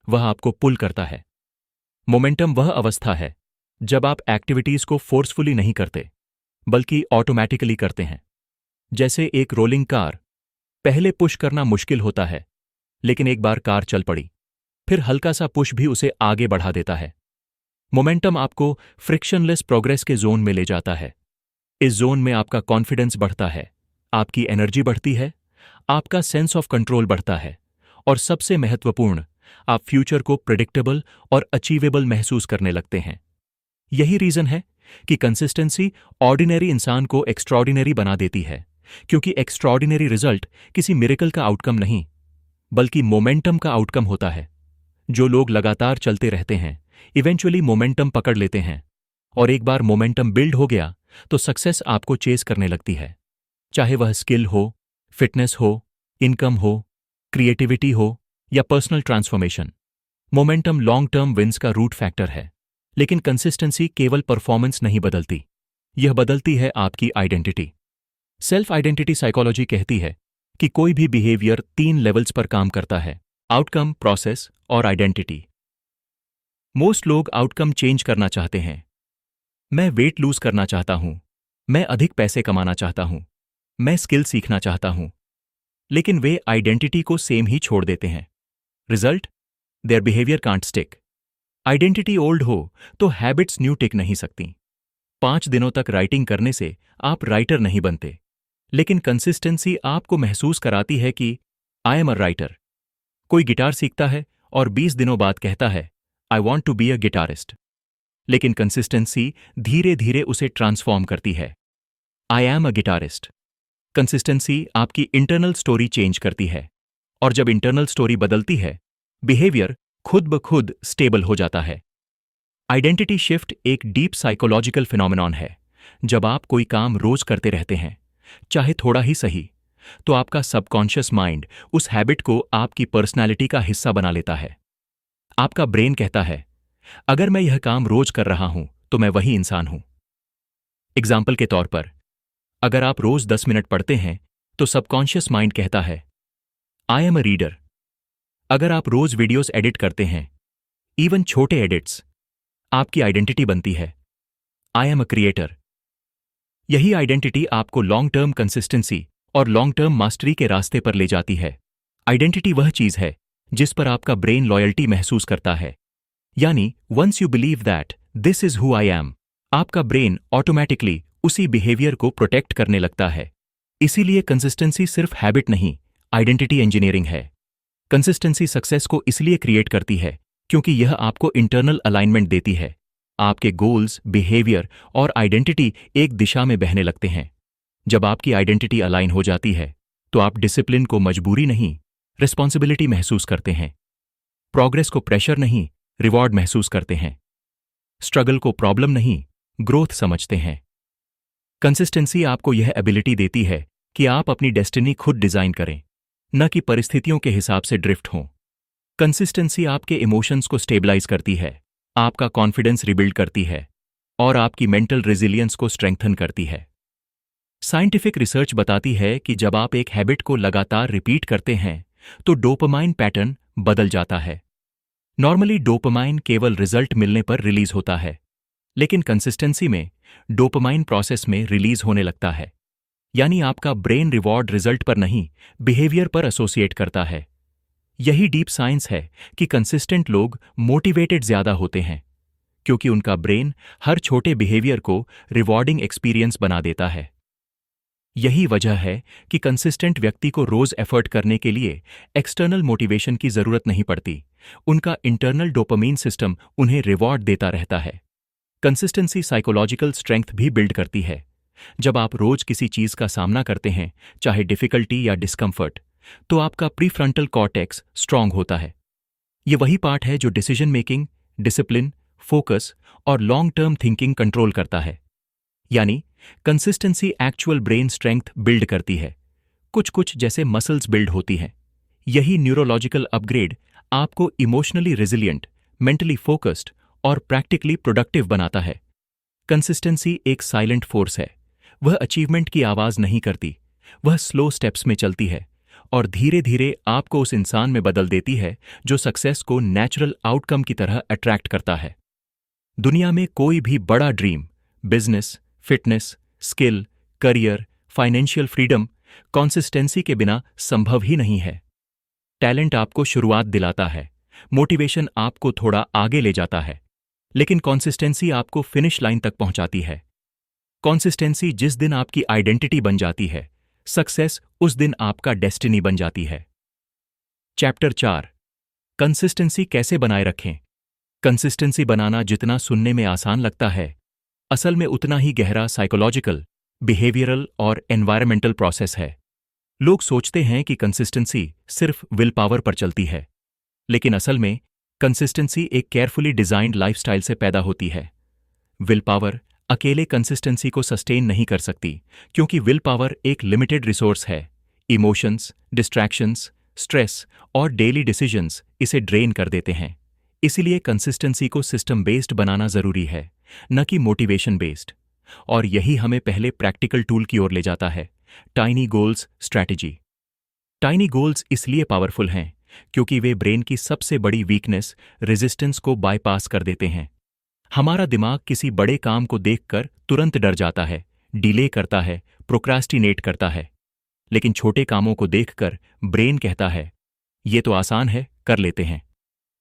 वह आपको पुल करता है। मोमेंटम वह अवस्था है जब आप एक्टिविटीज को फोर्सफुली नहीं करते, बल्कि ऑटोमैटिकली करते हैं। जैसे एक रोलिंग कार, पहले पुश करना मुश्किल होता है, लेकिन एक बार कार चल पड़ी, फिर हल्का सा पुश भी उसे आगे बढ़ा देता है। मोमेंटम आपको फ्रिक्शनलेस प्रोग्रेस के जोन में ले जाता है। इस जोन में आपका कॉन्फिडेंस बढ़ता है, आपकी एनर्जी बढ़ती है, आपका सेंस ऑफ कंट्रोल बढ़ता है, और सबसे महत्वपूर्ण, आप फ्यूचर को प्रेडिक्टेबल और अचीवेबल महसूस करने लगते हैं। यही रीजन है कि कंसिस्टेंसी ऑर्डिनरी इंसान को एक्स्ट्रॉर्डिनरी बना देती है, क्योंकि एक्स्ट्रॉर्डिनरी रिजल्ट किसी मिरेकल का आउटकम नहीं, बल्कि मोमेंटम का आउटकम होता है। जो लोग लगातार चलते रहते हैं, इवेंचुअली मोमेंटम पकड़ लेते हैं, और एक बार मोमेंटम बिल्ड हो गया तो सक्सेस आपको चेस करने लगती है। चाहे वह स्किल हो, फिटनेस हो, इनकम हो, क्रिएटिविटी हो या personal transformation. Momentum long term wins का रूट फैक्टर है, लेकिन कंसिस्टेंसी केवल परफॉर्मेंस नहीं बदलती, यह बदलती है आपकी आइडेंटिटी। सेल्फ आइडेंटिटी साइकोलॉजी कहती है कि कोई भी बिहेवियर 3 लेवल्स पर काम करता है: आउटकम, प्रोसेस और आइडेंटिटी। मोस्ट लोग आउटकम चेंज करना चाहते हैं। मैं वेट लूज करना चाहता हूं, मैं अधिक पैसे कमाना चाहता हूं, मैं स्किल सीखना चाहता हूं, लेकिन वे आइडेंटिटी को सेम ही छोड़ देते हैं। Result, their behaviour can't stick. Identity old हो तो हैबिट्स न्यू टिक नहीं सकती। 5 दिनों तक राइटिंग करने से आप राइटर नहीं बनते, लेकिन कंसिस्टेंसी आपको महसूस कराती है कि आई एम अ राइटर। कोई गिटार सीखता है और 20 दिनों बाद कहता है I want to be a guitarist, लेकिन कंसिस्टेंसी धीरे धीरे उसे ट्रांसफॉर्म करती है। I am a guitarist. Consistency आपकी इंटरनल स्टोरी चेंज करती है, और जब इंटरनल स्टोरी बदलती है, बिहेवियर खुद ब खुद स्टेबल हो जाता है। आइडेंटिटी शिफ्ट एक डीप साइकोलॉजिकल फिनोमेनॉन है। जब आप कोई काम रोज करते रहते हैं, चाहे थोड़ा ही सही, तो आपका सबकॉन्शियस माइंड उस हैबिट को आपकी पर्सनैलिटी का हिस्सा बना लेता है। आपका ब्रेन कहता है, अगर मैं यह काम रोज कर रहा हूं तो मैं वही इंसान हूं। एग्जाम्पल के तौर पर, अगर आप रोज 10 मिनट पढ़ते हैं तो सबकॉन्शियस माइंड कहता है आई एम अ रीडर। अगर आप रोज वीडियोस एडिट करते हैं, इवन छोटे एडिट्स, आपकी आइडेंटिटी बनती है, आई एम अ क्रिएटर। यही आइडेंटिटी आपको लॉन्ग टर्म कंसिस्टेंसी और लॉन्ग टर्म मास्टरी के रास्ते पर ले जाती है। आइडेंटिटी वह चीज है जिस पर आपका ब्रेन लॉयल्टी महसूस करता है। यानी once you believe that this is who I am, आपका ब्रेन ऑटोमैटिकली उसी बिहेवियर को प्रोटेक्ट करने लगता है। इसीलिए कंसिस्टेंसी सिर्फ हैबिट नहीं, आइडेंटिटी इंजीनियरिंग है। कंसिस्टेंसी सक्सेस को इसलिए क्रिएट करती है क्योंकि यह आपको इंटरनल अलाइनमेंट देती है। आपके गोल्स, बिहेवियर और आइडेंटिटी एक दिशा में बहने लगते हैं। जब आपकी आइडेंटिटी अलाइन हो जाती है, तो आप डिसिप्लिन को मजबूरी नहीं, रिस्पॉन्सिबिलिटी महसूस करते हैं। प्रोग्रेस को प्रेशर नहीं, रिवॉर्ड महसूस करते हैं। स्ट्रगल को प्रॉब्लम नहीं, ग्रोथ समझते हैं। कंसिस्टेंसी आपको यह एबिलिटी देती है कि आप अपनी डेस्टिनी खुद डिजाइन करें, न कि परिस्थितियों के हिसाब से ड्रिफ्ट हों। कंसिस्टेंसी आपके इमोशंस को स्टेबलाइज करती है, आपका कॉन्फिडेंस रिबिल्ड करती है, और आपकी मेंटल रेजिलियंस को स्ट्रेंथन करती है। साइंटिफिक रिसर्च बताती है कि जब आप एक हैबिट को लगातार रिपीट करते हैं, तो डोपामाइन पैटर्न बदल जाता है। नॉर्मली डोपामाइन केवल रिजल्ट मिलने पर रिलीज होता है, लेकिन कंसिस्टेंसी में डोपामाइन प्रोसेस में रिलीज होने लगता है। यानी आपका ब्रेन रिवॉर्ड रिजल्ट पर नहीं, बिहेवियर पर एसोसिएट करता है। यही डीप साइंस है कि कंसिस्टेंट लोग मोटिवेटेड ज्यादा होते हैं, क्योंकि उनका ब्रेन हर छोटे बिहेवियर को रिवॉर्डिंग एक्सपीरियंस बना देता है। यही वजह है कि कंसिस्टेंट व्यक्ति को रोज एफर्ट करने के लिए एक्सटर्नल मोटिवेशन की जरूरत नहीं पड़ती। उनका इंटरनल डोपामीन सिस्टम उन्हें रिवॉर्ड देता रहता है। कंसिस्टेंसी साइकोलॉजिकल स्ट्रेंथ भी बिल्ड करती है। जब आप रोज किसी चीज का सामना करते हैं, चाहे डिफिकल्टी या डिस्कम्फर्ट, तो आपका प्रीफ्रंटल कॉर्टेक्स स्ट्रांग होता है। ये वही पार्ट है जो डिसीजन मेकिंग, डिसिप्लिन, फोकस और लॉन्ग टर्म थिंकिंग कंट्रोल करता है। यानी consistency actual brain strength build करती है, कुछ कुछ जैसे मसल्स बिल्ड होती हैं। यही न्यूरोलॉजिकल अपग्रेड आपको इमोशनली रेजिलिएंट, मेंटली फोकस्ड और प्रैक्टिकली प्रोडक्टिव बनाता है। कंसिस्टेंसी एक साइलेंट फोर्स है। वह अचीवमेंट की आवाज नहीं करती, वह स्लो स्टेप्स में चलती है और धीरे धीरे आपको उस इंसान में बदल देती है जो सक्सेस को नेचुरल आउटकम की तरह अट्रैक्ट करता है। दुनिया में कोई भी बड़ा dream, business, fitness, skill, career, financial freedom consistency के बिना संभव ही नहीं है। टैलेंट आपको शुरुआत दिलाता है, मोटिवेशन आपको थोड़ा आगे ले जाता है, लेकिन कंसिस्टेंसी आपको फिनिश लाइन तक पहुंचाती है। कंसिस्टेंसी जिस दिन आपकी आइडेंटिटी बन जाती है, सक्सेस उस दिन आपका डेस्टिनी बन जाती है। चैप्टर 4, कंसिस्टेंसी कैसे बनाए रखें। कंसिस्टेंसी बनाना जितना सुनने में आसान लगता है, असल में उतना ही गहरा साइकोलॉजिकल, बिहेवियरल और एनवायरमेंटल प्रोसेस है। लोग सोचते हैं कि कंसिस्टेंसी सिर्फ विल पावर पर चलती है, लेकिन असल में कंसिस्टेंसी एक केयरफुली डिजाइंड लाइफस्टाइल से पैदा होती है। विल पावर अकेले कंसिस्टेंसी को सस्टेन नहीं कर सकती, क्योंकि विल पावर एक लिमिटेड रिसोर्स है। इमोशंस, डिस्ट्रैक्शंस, स्ट्रेस और डेली डिसीजंस इसे ड्रेन कर देते हैं। इसीलिए कंसिस्टेंसी को सिस्टम बेस्ड बनाना जरूरी है, न कि मोटिवेशन बेस्ड। और यही हमें पहले प्रैक्टिकल टूल की ओर ले जाता है, tiny goals strategy. Tiny goals इसलिए पावरफुल हैं क्योंकि वे ब्रेन की सबसे बड़ी वीकनेस, रेजिस्टेंस को बाईपास कर देते हैं। हमारा दिमाग किसी बड़े काम को देखकर तुरंत डर जाता है, डिले करता है, प्रोक्रास्टिनेट करता है। लेकिन छोटे कामों को देखकर ब्रेन कहता है, ये तो आसान है, कर लेते हैं।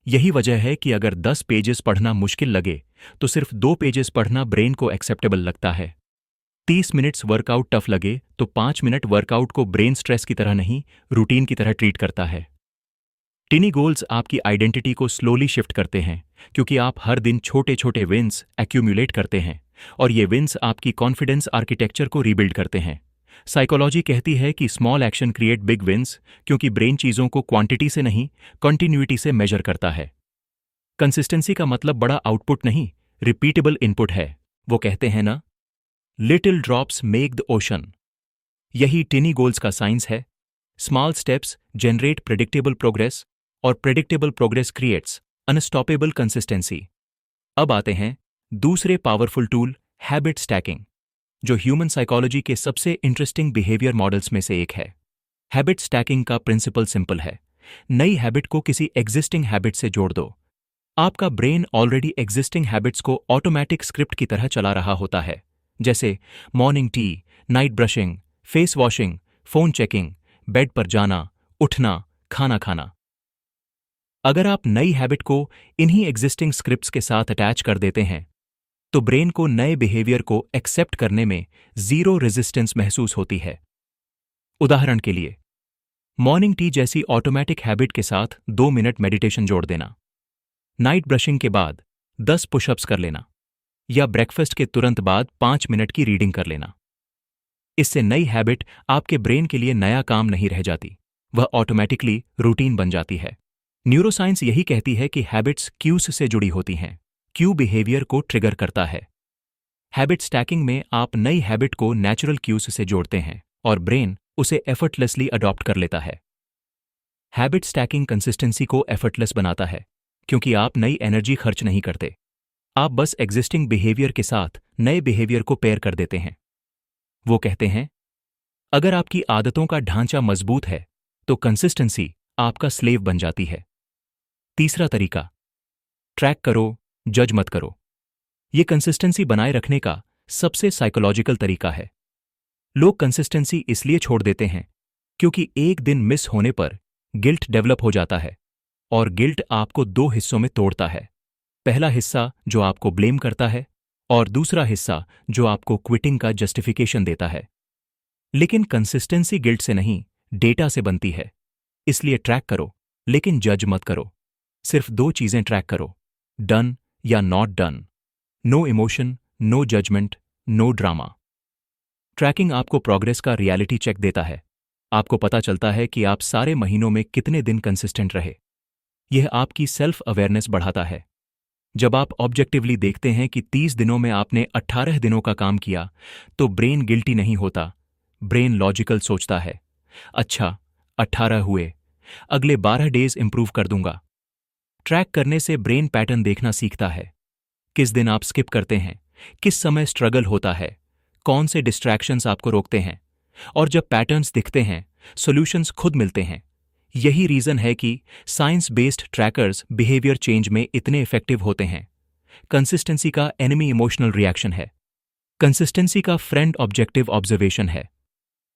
यही वजह है कि अगर 10 पेजेस पढ़ना मुश्किल लगे तो सिर्फ 2 पेजेस पढ़ना ब्रेन को एक्सेप्टेबल लगता है। 30 मिनट्स वर्कआउट टफ लगे तो 5 मिनट वर्कआउट को ब्रेन स्ट्रेस की तरह नहीं, रूटीन की तरह ट्रीट करता है। टिनी गोल्स आपकी आइडेंटिटी को स्लोली शिफ्ट करते हैं, क्योंकि आप हर दिन छोटे छोटे विन्स एक्यूमुलेट करते हैं और ये विन्स आपकी कॉन्फिडेंस आर्किटेक्चर को रीबिल्ड करते हैं। साइकोलॉजी कहती है कि small action create big wins, क्योंकि ब्रेन चीजों को क्वांटिटी से नहीं, कंटिन्यूटी से मेजर करता है। कंसिस्टेंसी का मतलब बड़ा आउटपुट नहीं, रिपीटेबल इनपुट है। वो कहते हैं ना, little drops make the ocean. यही टिनी गोल्स का साइंस है। Small steps generate predictable progress और predictable progress creates unstoppable consistency. अब आते हैं दूसरे पावरफुल टूल, हैबिट स्टैकिंग, जो ह्यूमन साइकोलॉजी के सबसे इंटरेस्टिंग बिहेवियर मॉडल्स में से एक है। हैबिट स्टैकिंग का प्रिंसिपल सिंपल है। नई हैबिट को किसी एग्जिस्टिंग हैबिट से जोड़ दो। आपका ब्रेन ऑलरेडी एग्जिस्टिंग हैबिट्स को ऑटोमैटिक स्क्रिप्ट की तरह चला रहा होता है, जैसे morning tea, night brushing, face washing, phone checking, bed पर जाना, उठना, खाना खाना। अगर आप नई हैबिट को इन्हीं एग्जिस्टिंग स्क्रिप्ट्स के साथ अटैच कर देते हैं, तो ब्रेन को नए बिहेवियर को एक्सेप्ट करने में जीरो रेजिस्टेंस महसूस होती है। उदाहरण के लिए, मॉर्निंग टी जैसी ऑटोमैटिक हैबिट के साथ 2 मिनट मेडिटेशन जोड़ देना, नाइट ब्रशिंग के बाद 10 पुशअप्स कर लेना, या ब्रेकफास्ट के तुरंत बाद 5 मिनट की रीडिंग कर लेना। इससे नई हैबिट आपके ब्रेन के लिए नया काम नहीं रह जाती, वह ऑटोमैटिकली रूटीन बन जाती है। न्यूरोसाइंस यही कहती है कि हैबिट्स क्यूज से जुड़ी होती हैं। क्यू बिहेवियर को ट्रिगर करता है। हैबिट स्टैकिंग में आप नई हैबिट को नेचुरल क्यूज से जोड़ते हैं और ब्रेन उसे एफर्टलेसली अडॉप्ट कर लेता है। हैबिट स्टैकिंग कंसिस्टेंसी को एफर्टलेस बनाता है, क्योंकि आप नई एनर्जी खर्च नहीं करते। आप बस एग्जिस्टिंग बिहेवियर के साथ नए बिहेवियर को पेयर कर देते हैं। वो कहते हैं, अगर आपकी आदतों का ढांचा मजबूत है तो कंसिस्टेंसी आपका स्लेव बन जाती है। तीसरा तरीका, ट्रैक करो, जज मत करो। यह कंसिस्टेंसी बनाए रखने का सबसे साइकोलॉजिकल तरीका है। लोग कंसिस्टेंसी इसलिए छोड़ देते हैं क्योंकि एक दिन मिस होने पर गिल्ट डेवलप हो जाता है, और गिल्ट आपको 2 हिस्सों में तोड़ता है। पहला हिस्सा जो आपको ब्लेम करता है, और दूसरा हिस्सा जो आपको क्विटिंग का जस्टिफिकेशन देता है। लेकिन कंसिस्टेंसी गिल्ट से नहीं, डेटा से बनती है। इसलिए ट्रैक करो, लेकिन जज मत करो। सिर्फ 2 चीजें ट्रैक करो, डन या not done. No emotion, no judgement, no drama. Tracking आपको प्रोग्रेस का रियलिटी चेक देता है। आपको पता चलता है कि आप सारे महीनों में कितने दिन कंसिस्टेंट रहे। यह आपकी सेल्फ अवेयरनेस बढ़ाता है। जब आप ऑब्जेक्टिवली देखते हैं कि 30 दिनों में आपने 18 दिनों का काम किया, तो ब्रेन गिल्टी नहीं होता, ब्रेन लॉजिकल सोचता है, अच्छा 18 हुए, अगले 12 डेज इंप्रूव कर दूंगा। ट्रैक करने से ब्रेन पैटर्न देखना सीखता है। किस दिन आप स्किप करते हैं, किस समय स्ट्रगल होता है, कौन से डिस्ट्रैक्शंस आपको रोकते हैं, और जब पैटर्न्स दिखते हैं, सॉल्यूशंस खुद मिलते हैं। यही रीजन है कि science based trackers behaviour change में इतने इफेक्टिव होते हैं। कंसिस्टेंसी का एनिमी इमोशनल रिएक्शन है, कंसिस्टेंसी का फ्रेंड ऑब्जेक्टिव ऑब्जर्वेशन है।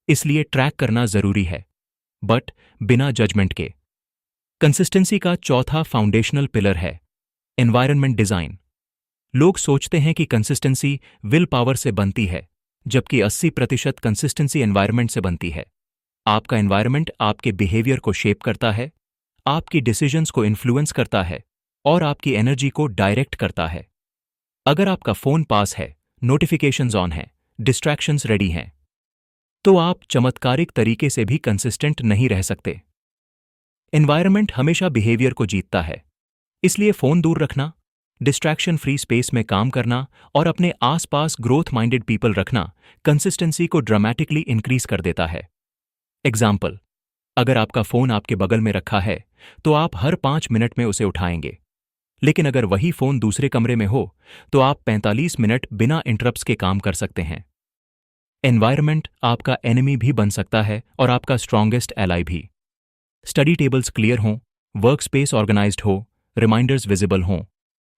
इसलिए ट्रैक करना जरूरी है, बट बिना जजमेंट के। कंसिस्टेंसी का चौथा फाउंडेशनल पिलर है एनवायरनमेंट डिजाइन। लोग सोचते हैं कि कंसिस्टेंसी विल पावर से बनती है, जबकि 80% कंसिस्टेंसी एनवायरनमेंट से बनती है। आपका एनवायरनमेंट आपके बिहेवियर को शेप करता है, आपकी डिसीजंस को इन्फ्लुएंस करता है और आपकी एनर्जी को डायरेक्ट करता है। अगर आपका फोन पास है, नोटिफिकेशंस ऑन हैं, डिस्ट्रैक्शंस रेडी हैं, तो आप चमत्कारिक तरीके से भी कंसिस्टेंट नहीं रह सकते। एनवायरनमेंट हमेशा बिहेवियर को जीतता है, इसलिए फोन दूर रखना, डिस्ट्रैक्शन फ्री स्पेस में काम करना और अपने आसपास ग्रोथ माइंडेड पीपल रखना कंसिस्टेंसी को ड्रामेटिकली इंक्रीज कर देता है। एग्जाम्पल, अगर आपका फोन आपके बगल में रखा है तो आप हर 5 मिनट में उसे उठाएंगे, लेकिन अगर वही फोन दूसरे कमरे में हो तो आप 45 मिनट बिना इंटरप्ट्स के काम कर सकते हैं। एनवायरनमेंट आपका एनिमी भी बन सकता है और आपका स्ट्रॉन्गेस्ट एलाई भी। स्टडी टेबल्स क्लियर हों, वर्क स्पेस ऑर्गेनाइज्ड हो, रिमाइंडर्स विजिबल हों,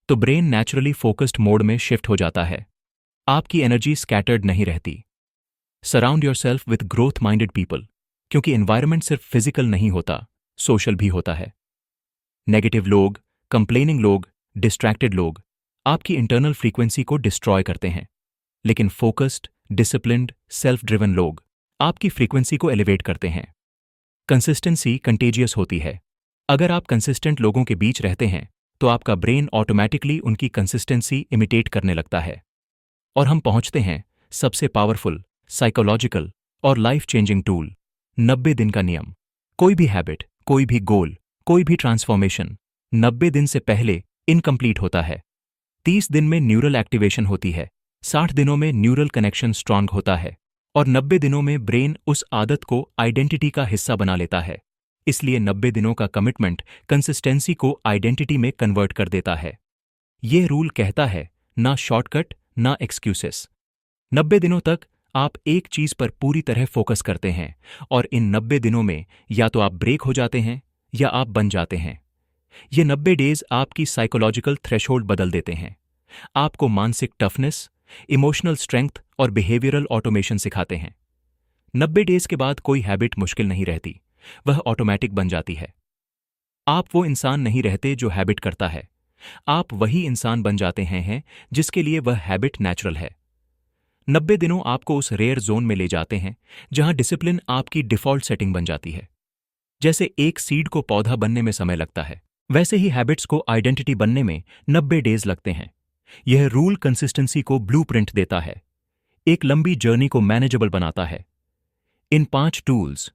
तो ब्रेन नेचुरली फोकस्ड मोड में शिफ्ट हो जाता है। आपकी एनर्जी स्कैटर्ड नहीं रहती। Surround yourself with growth minded people, क्योंकि एनवायरनमेंट सिर्फ फिजिकल नहीं होता, सोशल भी होता है। नेगेटिव लोग, कंप्लेनिंग लोग, डिस्ट्रैक्टेड लोग आपकी इंटरनल फ्रीक्वेंसी को डिस्ट्रॉय करते हैं, लेकिन फोकस्ड, डिसिप्लिन्ड, सेल्फ ड्रिवन लोग आपकी फ्रीक्वेंसी को एलिवेट करते हैं। कंसिस्टेंसी कंटेजियस होती है। अगर आप कंसिस्टेंट लोगों के बीच रहते हैं तो आपका ब्रेन ऑटोमैटिकली उनकी कंसिस्टेंसी इमिटेट करने लगता है। और हम पहुंचते हैं सबसे पावरफुल, साइकोलॉजिकल और लाइफ चेंजिंग टूल, 90 दिन का नियम। कोई भी हैबिट, कोई भी गोल, कोई भी ट्रांसफॉर्मेशन 90 दिन से पहले इनकम्प्लीट होता है। 30 दिन में न्यूरल एक्टिवेशन होती है, 60 दिनों में न्यूरल कनेक्शन स्ट्रांग होता है और 90 दिनों में ब्रेन उस आदत को आइडेंटिटी का हिस्सा बना लेता है। इसलिए 90 दिनों का कमिटमेंट कंसिस्टेंसी को आइडेंटिटी में कन्वर्ट कर देता है। यह रूल कहता है, ना शॉर्टकट ना एक्सक्यूसेस। 90 दिनों तक आप एक चीज पर पूरी तरह फोकस करते हैं और इन 90 दिनों में या तो आप ब्रेक हो जाते हैं या आप बन जाते हैं। ये 90 डेज आपकी साइकोलॉजिकल थ्रेशोल्ड बदल देते हैं, आपको मानसिक टफनेस, इमोशनल स्ट्रेंथ और बिहेवियरल ऑटोमेशन सिखाते हैं। 90 डेज के बाद कोई हैबिट मुश्किल नहीं रहती, वह ऑटोमेटिक बन जाती है। आप वो इंसान नहीं रहते जो हैबिट करता है, आप वही इंसान बन जाते हैं जिसके लिए वह हैबिट नेचुरल है। 90 दिनों आपको उस रेयर जोन में ले जाते हैं जहां डिसिप्लिन आपकी डिफॉल्ट सेटिंग बन जाती है। जैसे एक सीड को पौधा बनने में समय लगता है, वैसे ही हैबिट्स को आइडेंटिटी बनने में 90 डेज लगते हैं। यह रूल कंसिस्टेंसी को ब्लूप्रिंट देता है, एक लंबी जर्नी को मैनेजेबल बनाता है। इन 5 tools,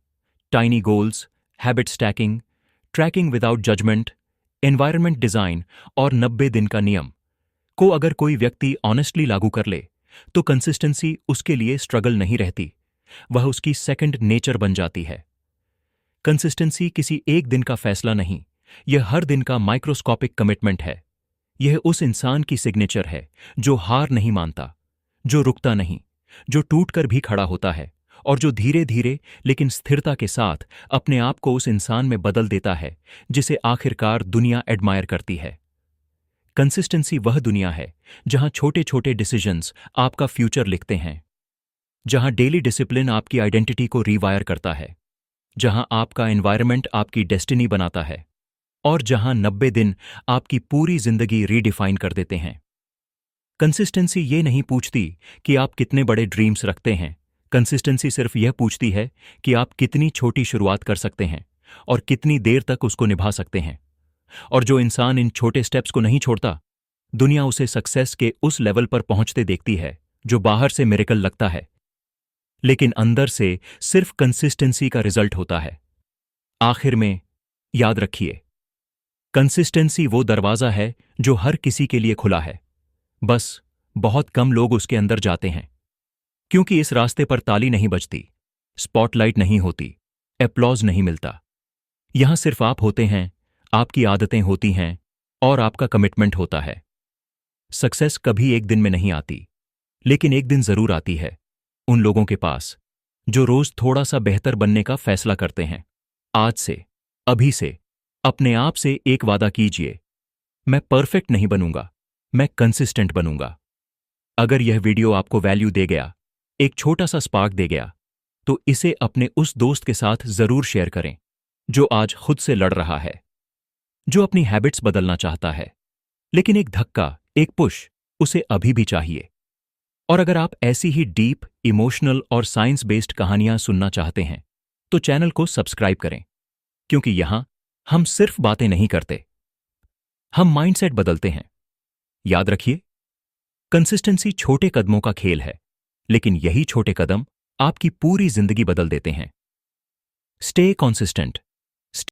tiny goals, habit stacking, tracking without judgement, environment design और 90 दिन का नियम को अगर कोई व्यक्ति ऑनेस्टली लागू कर ले तो कंसिस्टेंसी उसके लिए स्ट्रगल नहीं रहती, वह उसकी सेकंड नेचर बन जाती है। कंसिस्टेंसी किसी एक दिन का फैसला नहीं, यह हर दिन का माइक्रोस्कोपिक कमिटमेंट है। यह उस इंसान की सिग्नेचर है जो हार नहीं मानता, जो रुकता नहीं, जो टूटकर भी खड़ा होता है और जो धीरे धीरे लेकिन स्थिरता के साथ अपने आप को उस इंसान में बदल देता है जिसे आखिरकार दुनिया एडमायर करती है। कंसिस्टेंसी वह दुनिया है जहां छोटे छोटे डिसीजंस आपका फ्यूचर लिखते हैं, जहां डेली डिसिप्लिन आपकी आइडेंटिटी को रीवायर करता है, जहां आपका एनवायरनमेंट आपकी डेस्टिनी बनाता है और जहां 90 दिन आपकी पूरी जिंदगी रीडिफाइन कर देते हैं। कंसिस्टेंसी ये नहीं पूछती कि आप कितने बड़े ड्रीम्स रखते हैं, कंसिस्टेंसी सिर्फ यह पूछती है कि आप कितनी छोटी शुरुआत कर सकते हैं और कितनी देर तक उसको निभा सकते हैं। और जो इंसान इन छोटे स्टेप्स को नहीं छोड़ता, दुनिया उसे सक्सेस के उस लेवल पर पहुंचते देखती है जो बाहर से मिरेकल लगता है, लेकिन अंदर से सिर्फ कंसिस्टेंसी का रिजल्ट होता है। आखिर में याद रखिए, कंसिस्टेंसी वो दरवाजा है जो हर किसी के लिए खुला है, बस बहुत कम लोग उसके अंदर जाते हैं। क्योंकि इस रास्ते पर ताली नहीं बजती, स्पॉटलाइट नहीं होती, एप्लॉज नहीं मिलता। यहां सिर्फ आप होते हैं, आपकी आदतें होती हैं और आपका कमिटमेंट होता है। सक्सेस कभी एक दिन में नहीं आती, लेकिन एक दिन जरूर आती है उन लोगों के पास जो रोज थोड़ा सा बेहतर बनने का फैसला करते हैं। आज से, अभी से अपने आप से एक वादा कीजिए, मैं परफेक्ट नहीं बनूंगा, मैं कंसिस्टेंट बनूंगा। अगर यह वीडियो आपको वैल्यू दे गया, एक छोटा सा स्पार्क दे गया, तो इसे अपने उस दोस्त के साथ जरूर शेयर करें जो आज खुद से लड़ रहा है, जो अपनी हैबिट्स बदलना चाहता है, लेकिन एक धक्का, एक पुश उसे अभी भी चाहिए। और अगर आप ऐसी ही डीप, इमोशनल और साइंस बेस्ड कहानियां सुनना चाहते हैं, तो चैनल को सब्सक्राइब करें, क्योंकि यहां हम सिर्फ बातें नहीं करते, हम माइंडसेट बदलते हैं। याद रखिए, कंसिस्टेंसी छोटे कदमों का खेल है, लेकिन यही छोटे कदम आपकी पूरी जिंदगी बदल देते हैं। Stay consistent,